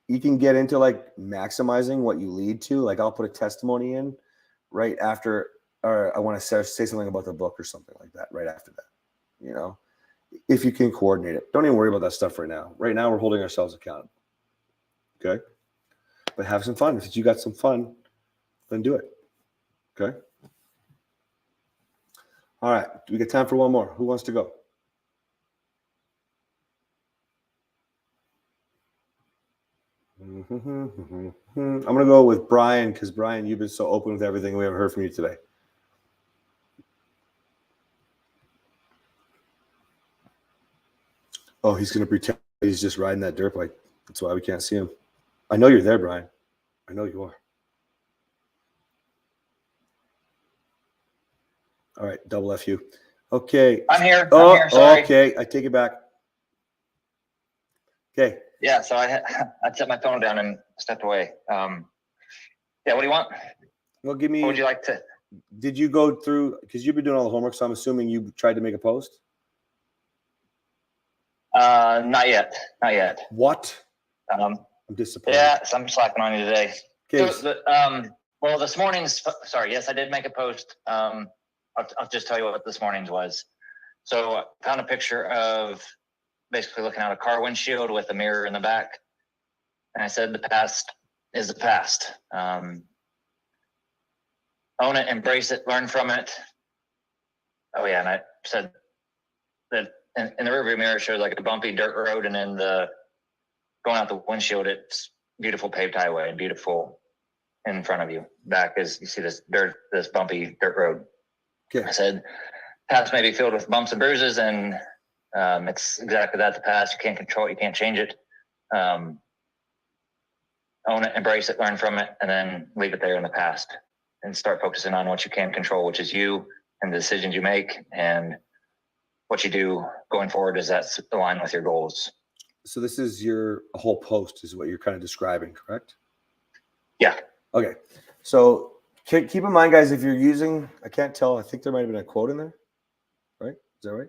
you can get into like maximizing what you lead to. Like I'll put a testimony in right after, or I want to say something about the book or something like that right after that, you know, if you can coordinate it. Don't even worry about that stuff right now. Right now we're holding ourselves accountable. Okay. But have some fun. If you got some fun, then do it. Okay. All right. Do we get time for one more? Who wants to go? I'm going to go with Brian because, Brian, you've been so open with everything. We haven't heard from you today. Oh, he's going to pretend he's just riding that dirt bike. That's why we can't see him. I know you're there, Brian. I know you are. All right, double F you. Okay. I'm here. Oh, I'm here. Sorry. okay. I take it back. Okay. Yeah, so I set my phone down and stepped away. Yeah, what do you want? Well, give me. What would you like to? Did you go through, because you've been doing all the homework, so I'm assuming you tried to make a post? Not yet. Not yet. What? I'm disappointed. Yeah, so I'm slacking on you today. Okay. So, well, this morning's, sorry, yes, I did make a post. I'll just tell you what this morning's was. So I found a picture of basically looking out a car windshield with a mirror in the back. And I said, the past is the past. Own it, embrace it, learn from it. Oh yeah, and I said that in the rearview mirror it shows like a bumpy dirt road, and then going out the windshield, it's beautiful paved highway and beautiful in front of you. Back is you see this bumpy dirt road. Okay. I said, past may be filled with bumps and bruises, and it's exactly that, the past. You can't control it, you can't change it. Own it, embrace it, learn from it, and then leave it there in the past and start focusing on what you can control, which is you and the decisions you make and what you do going forward. Does that align with your goals? So this is your whole post is what you're kind of describing, correct? Yeah. Okay. So keep in mind, guys, if you're using, I can't tell, I think there might have been a quote in there, right? Is that right?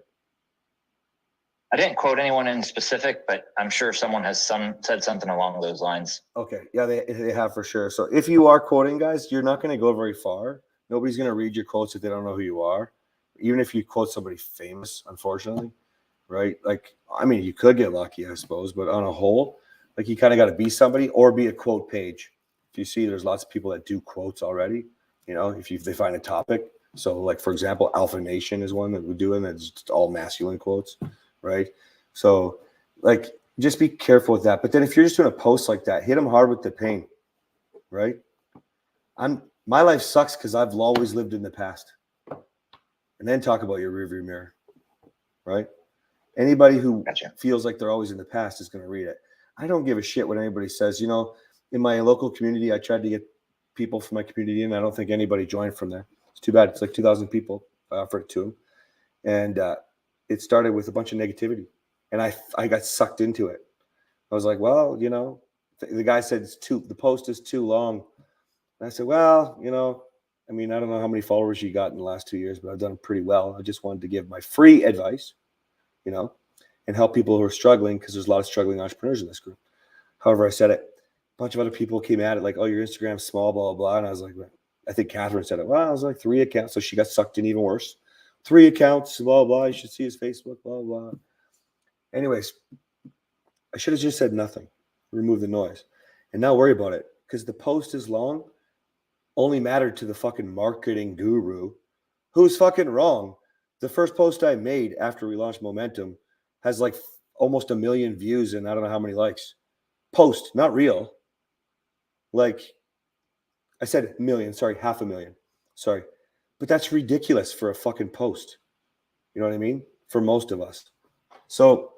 I didn't quote anyone in specific, but I'm sure someone has said something along those lines. Okay. Yeah, they have for sure. So if you are quoting, guys, you're not going to go very far. Nobody's going to read your quotes if they don't know who you are. Even if you quote somebody famous, unfortunately, right? Like, I mean, you could get lucky, I suppose, but on a whole, like you kind of got to be somebody or be a quote page. If you see, there's lots of people that do quotes already, you know, if they find a topic. So like, for example, Alpha Nation is one that we're doing that's just all masculine quotes, right? So like, just be careful with that. But then if you're just doing a post like that, hit them hard with the pain, right? My life sucks because I've always lived in the past. And then talk about your rearview mirror, right? Anybody who feels like they're always in the past is going to read it. I don't give a shit what anybody says. You know, in my local community, I tried to get people from my community in. I don't think anybody joined from there. It's too bad. It's like 2,000 people. I offered it to them. And it started with a bunch of negativity. And I got sucked into it. I was like, well, you know, the guy said the post is too long. And I said, well, you know, I mean, I don't know how many followers you got in the last 2 years, but I've done pretty well. I just wanted to give my free advice, you know, and help people who are struggling because there's a lot of struggling entrepreneurs in this group. However, I said it. A bunch of other people came at it like, oh, your Instagram's small, blah, blah, blah. And I was like, I think Catherine said it. Well, I was like 3 accounts. So she got sucked in even worse. 3 accounts, blah, blah. You should see his Facebook, blah, blah. Anyways, I should have just said nothing, remove the noise, and not worry about it because the post is long. Only mattered to the fucking marketing guru who's fucking wrong. The first post I made after we launched Momentum has like almost 1 million views and I don't know how many likes. Post, not real. Like I said, million, sorry, 500,000. Sorry. But that's ridiculous for a fucking post. You know what I mean? For most of us. So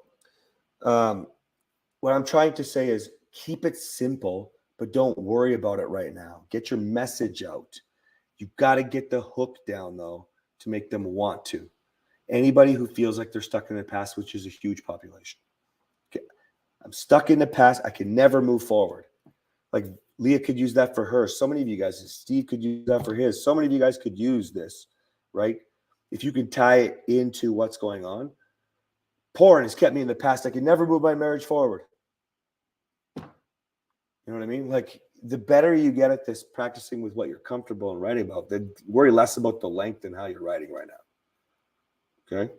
what I'm trying to say is keep it simple, but don't worry about it right now. Get your message out. You got to get the hook down, though, to make them want to. Anybody who feels like they're stuck in the past, which is a huge population. Okay. I'm stuck in the past. I can never move forward. Like Leah could use that for her. So many of you guys, Steve could use that for his. So many of you guys could use this, right? If you can tie it into what's going on. Porn has kept me in the past. I can never move my marriage forward. You know what I mean? Like, the better you get at this, practicing with what you're comfortable and writing about, then worry less about the length and how you're writing right now. Okay?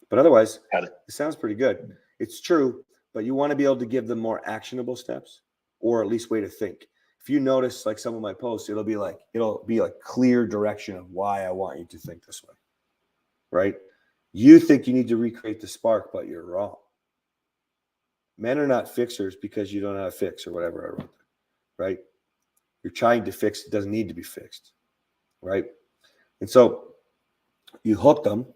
But otherwise, it sounds pretty good. It's true, but you want to be able to give them more actionable steps, or at least way to think. If you notice, like some of my posts, it'll be like clear direction of why I want you to think this way, right? You think you need to recreate the spark, but you're wrong. Men are not fixers because you don't know how to fix or whatever I wrote there, right? You're trying to fix, it doesn't need to be fixed, right? And so you hook them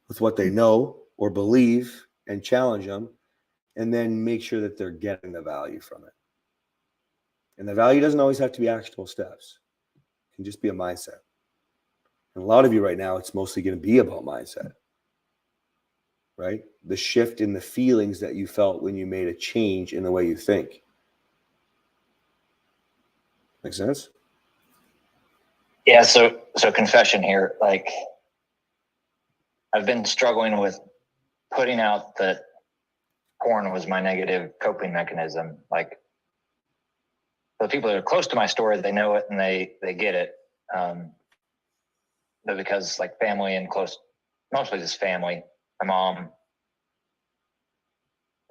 with what they know or believe and challenge them, and then make sure that they're getting the value from it. And the value doesn't always have to be actionable steps. It can just be a mindset. And a lot of you right now, it's mostly going to be about mindset, right? The shift in the feelings that you felt when you made a change in the way you think. Make sense? Yeah. So confession here, like, I've been struggling with putting out that porn was my negative coping mechanism. Like, the people that are close to my story, they know it and they get it. But because like family and close, mostly just family, my mom,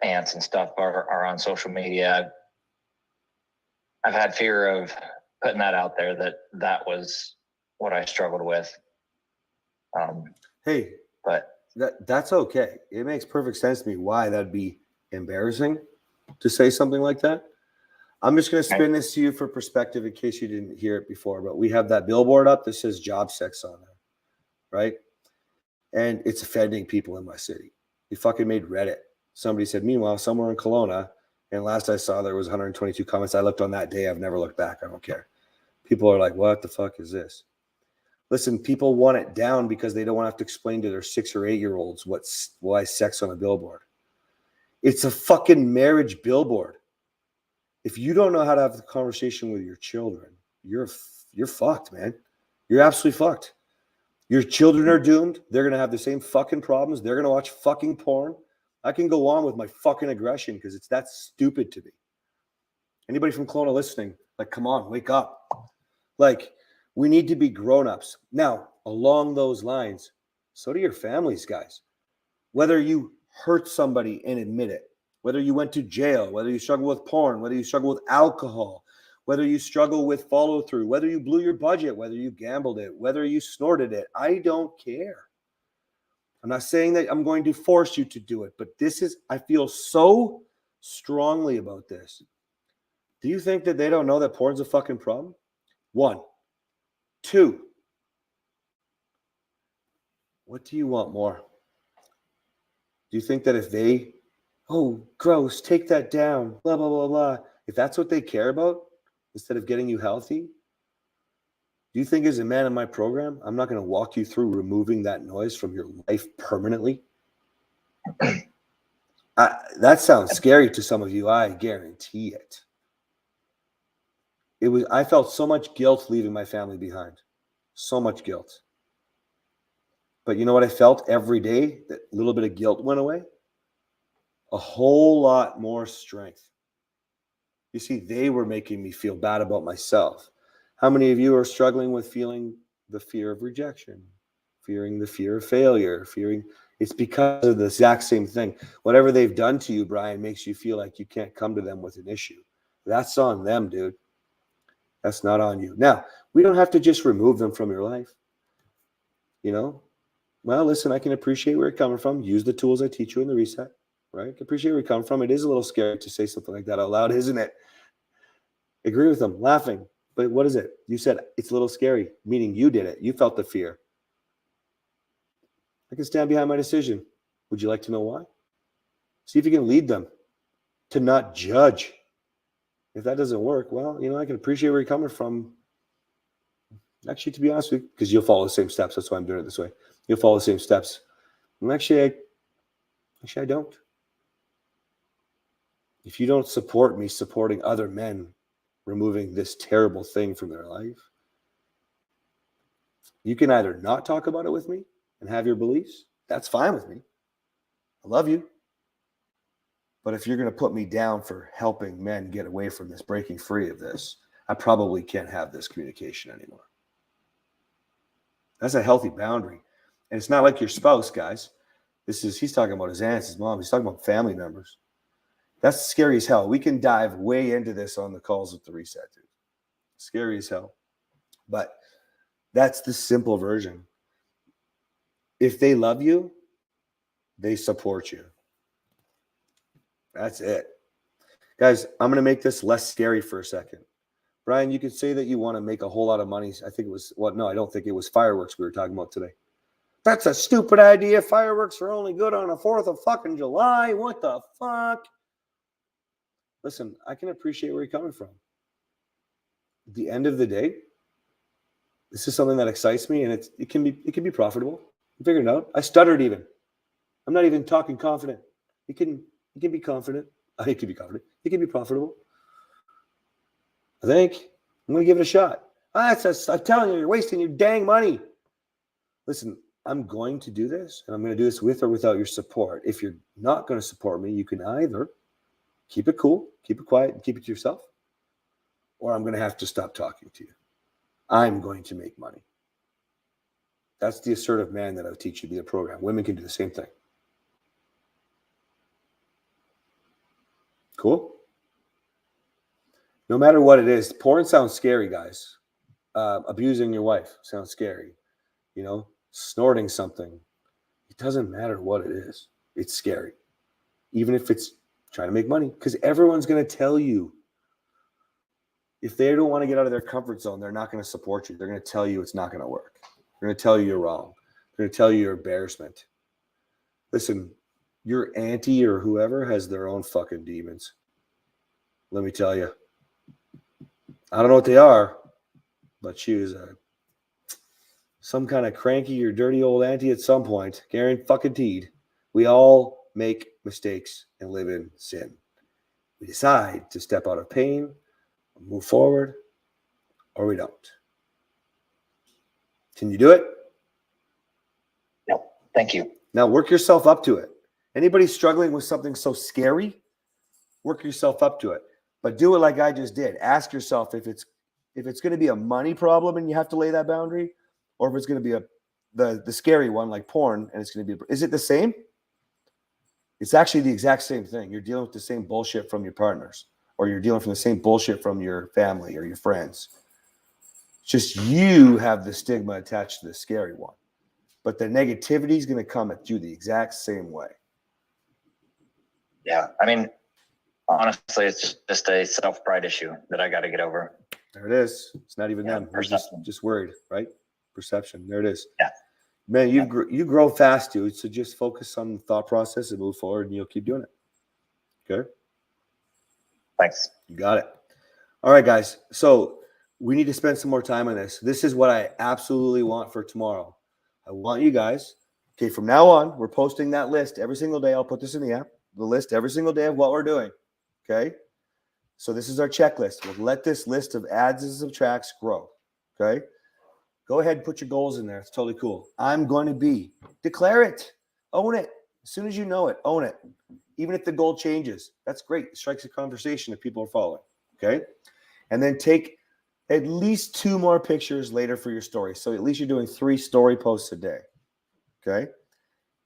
aunts and stuff are on social media. I've had fear of putting that out there, that was what I struggled with. Hey, but that's okay. It makes perfect sense to me why that'd be embarrassing to say something like that. I'm just going to spin this to you for perspective in case you didn't hear it before, but we have that billboard up that says job sex on there, right? And it's offending people in my city. We fucking made Reddit. Somebody said, meanwhile, somewhere in Kelowna, and last I saw there was 122 comments. I looked on that day. I've never looked back. I don't care. People are like, what the fuck is this? Listen, people want it down because they don't want to have to explain to their 6 or 8 year olds why sex on a billboard. It's a fucking marriage billboard. If you don't know how to have the conversation with your children, you're fucked, man. You're absolutely fucked. Your children are doomed. They're going to have the same fucking problems. They're going to watch fucking porn. I can go on with my fucking aggression because it's that stupid to me. Anybody from Kelowna listening, like, come on, wake up. Like, we need to be grown-ups. Now, along those lines, so do your families, guys. Whether you hurt somebody and admit it, whether you went to jail, whether you struggle with porn, whether you struggle with alcohol, whether you struggle with follow through, whether you blew your budget, whether you gambled it, whether you snorted it, I don't care. I'm not saying that I'm going to force you to do it, but I feel so strongly about this. Do you think that they don't know that porn's a fucking problem? 1. 2. What do you want more? Do you think that if they, oh, gross, take that down, blah, blah, blah, blah, if that's what they care about instead of getting you healthy, do you think as a man in my program, I'm not going to walk you through removing that noise from your life permanently? That sounds scary to some of you. I guarantee it. I felt so much guilt leaving my family behind. So much guilt. But you know what I felt every day? That little bit of guilt went away. A whole lot more strength. You see, they were making me feel bad about myself. How many of you are struggling with feeling the fear of rejection, fearing the fear of failure, it's because of the exact same thing. Whatever they've done to you, Brian, makes you feel like you can't come to them with an issue. That's on them, dude. That's not on you. Now, we don't have to just remove them from your life. You know? Well, listen, I can appreciate where you're coming from. Use the tools I teach you in the reset, right? Appreciate where you come from. It is a little scary to say something like that out loud, isn't it? Agree with them, laughing. But what is it? You said it's a little scary, meaning you did it. You felt the fear. I can stand behind my decision. Would you like to know why? See if you can lead them to not judge. If that doesn't work, well, I can appreciate where you're coming from. Actually, to be honest with you, because you'll follow the same steps. That's why I'm doing it this way. You'll follow the same steps. And actually, I don't. If you don't support me supporting other men removing this terrible thing from their life, you can either not talk about it with me and have your beliefs. That's fine with me. I love you. But if you're going to put me down for helping men get away from this, breaking free of this, I probably can't have this communication anymore. That's a healthy boundary. And it's not like your spouse, guys. He's talking about his aunts, his mom. He's talking about family members. That's scary as hell. We can dive way into this on the calls with the reset, dude. Scary as hell. But that's the simple version. If they love you, they support you. That's it. Guys, I'm going to make this less scary for a second. Brian, you could say that you want to make a whole lot of money. I think it was, no, I don't think it was fireworks we were talking about today. That's a stupid idea. Fireworks are only good on the 4th of fucking July. What the fuck? Listen, I can appreciate where you're coming from. At the end of the day, this is something that excites me, and it can be profitable. I figured it out. I stuttered even. I'm not even talking confident. It can be confident. It can be confident. It can be profitable. I think I'm going to give it a shot. I'm telling you, you're wasting your dang money. Listen, I'm going to do this, and I'm going to do this with or without your support. If you're not going to support me, you can either keep it cool, keep it quiet, and keep it to yourself, or I'm going to have to stop talking to you. I'm going to make money. That's the assertive man that I would teach you to be a program. Women can do the same thing. Cool? No matter what it is, porn sounds scary, guys. Abusing your wife sounds scary. You know, snorting something. It doesn't matter what it is. It's scary. Even if it's trying to make money. Because everyone's going to tell you. If they don't want to get out of their comfort zone, they're not going to support you. They're going to tell you it's not going to work. They're going to tell you you're wrong. They're going to tell you you're embarrassment. Listen, your auntie or whoever has their own fucking demons. Let me tell you. I don't know what they are, but she was some kind of cranky or dirty old auntie at some point. Guaranteed. We all make mistakes and live in sin. We decide to step out of pain, move forward, or we don't. Can you do it? No, thank you. Now work yourself up to it. Anybody struggling with something so scary, work yourself up to it. But do it like I just did. Ask yourself if it's going to be a money problem and you have to lay that boundary, or if it's going to be the scary one like porn and it's going to be. Is it the same? It's actually the exact same thing. You're dealing with the same bullshit from your partners, or you're dealing from the same bullshit from your family or your friends. It's just you have the stigma attached to the scary one, but the negativity is going to come at you the exact same way. Yeah, I mean, honestly, it's just a self-pride issue that I got to get over. There it is. It's not even them. We're just worried, right? Perception. There it is. Yeah. Man, you grow fast, dude. So just focus on the thought process and move forward, and you'll keep doing it. Okay? Thanks. You got it. All right, guys. So we need to spend some more time on this. This is what I absolutely want for tomorrow. I want you guys, okay, from now on, we're posting that list every single day. I'll put this in the app, the list every single day of what we're doing. Okay? So this is our checklist. We'll let this list of adds and subtracts grow. Okay? Go ahead and put your goals in there. It's totally cool. I'm going to declare it. Own it. As soon as you know it, own it. Even if the goal changes, that's great. It strikes a conversation if people are following. Okay? And then take at least 2 more pictures later for your story. So at least you're doing 3 story posts a day. Okay?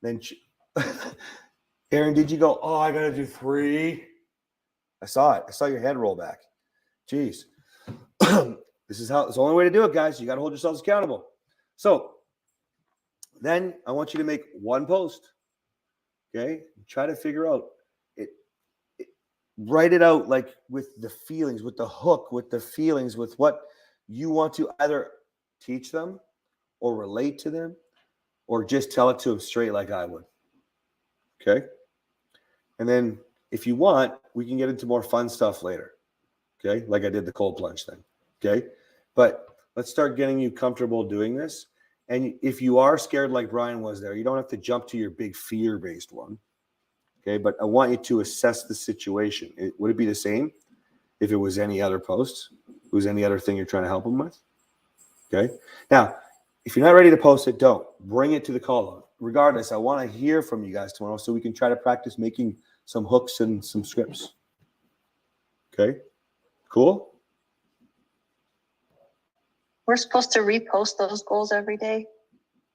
Then, Aaron, did you go, oh, I got to do 3? I saw it. I saw your head roll back. Jeez. It's the only way to do it, guys. You got to hold yourselves accountable. So then I want you to make 1 post. Okay? Try to figure out it. Write it out like with the feelings, with the hook, with the feelings, with what you want to either teach them or relate to them or just tell it to them straight like I would. Okay? And then if you want, we can get into more fun stuff later. Okay? Like I did the cold plunge thing. Okay? But let's start getting you comfortable doing this. And if you are scared like Brian was there, you don't have to jump to your big fear-based one. Okay? But I want you to assess the situation. Would it be the same if it was any other post? If it was any other thing you're trying to help them with? Okay? Now, if you're not ready to post it, don't. Bring it to the call out. Regardless, I want to hear from you guys tomorrow so we can try to practice making some hooks and some scripts. Okay, cool. We're supposed to repost those goals every day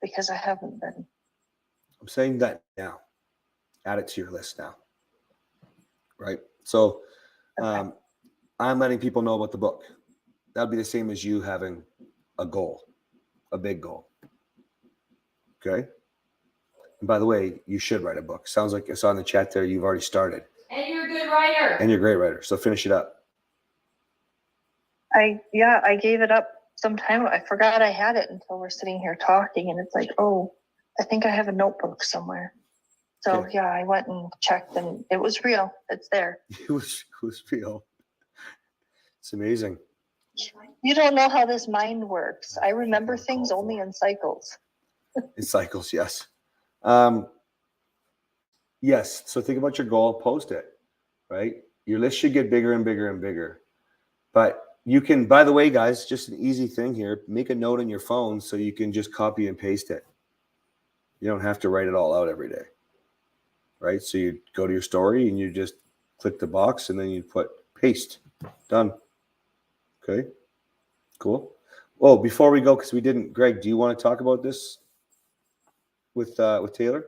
because I haven't been. I'm saying that now. Add it to your list now. Right. So I'm letting people know about the book. That'd be the same as you having a goal, a big goal. Okay. And by the way, you should write a book. Sounds like it's on the chat there. You've already started. And you're a good writer. And you're a great writer. So finish it up. I gave it up some time. I forgot I had it until we're sitting here talking, and it's like, oh, I think I have a notebook somewhere. So Okay. yeah, I went and checked, and it was real. It's there. It was real. It's amazing. You don't know how this mind works. I remember things only in cycles. In cycles, yes. Yes. So think about your goal, post it, right? Your list should get bigger and bigger and bigger. But you can, by the way, guys, just an easy thing here, make a note on your phone so you can just copy and paste it. You don't have to write it all out every day, right? So you go to your story and you just click the box and then you put paste. Done. Okay, cool. Oh, before we go, because we didn't, Greg, do you want to talk about this with Taylor?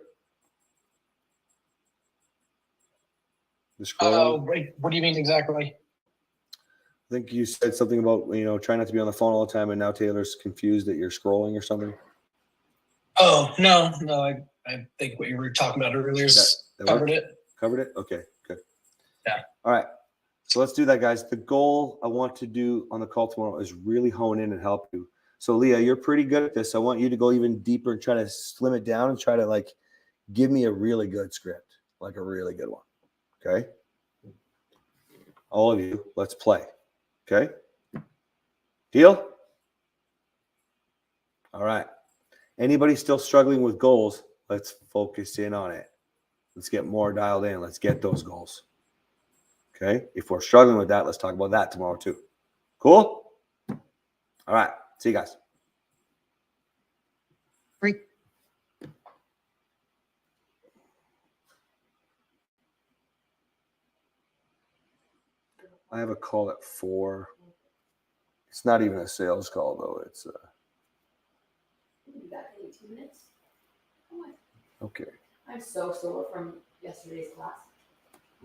The scrolling? What do you mean exactly? I think you said something about, try not to be on the phone all the time, and now Taylor's confused that you're scrolling or something. Oh, no. I think what you were talking about earlier covered it. Covered it? Okay, good. Yeah. All right. So let's do that, guys. The goal I want to do on the call tomorrow is really hone in and help you. So, Leah, you're pretty good at this. I want you to go even deeper and try to slim it down and try to, give me a really good script, like a really good one. Okay? All of you, let's play. Okay? Deal? All right. Anybody still struggling with goals, let's focus in on it. Let's get more dialed in. Let's get those goals. Okay? If we're struggling with that, let's talk about that tomorrow too. Cool? All right. See you guys. I have a call at 4. It's not even a sales call though. It's Be back in 18 minutes. okay. I'm so sore from yesterday's class.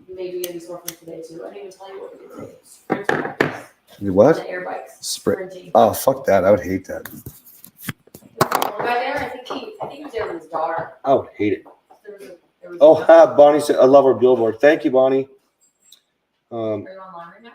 Maybe gonna be sore from today too. I didn't even tell you what we did today. Sprint practice. You what? On the air bikes. Sprint. Oh, fuck that. I would hate that. The guy there, I think he was there with his daughter. I would hate it. There was Oh, Bonnie said, I love her billboard. Thank you, Bonnie. Are you online right now?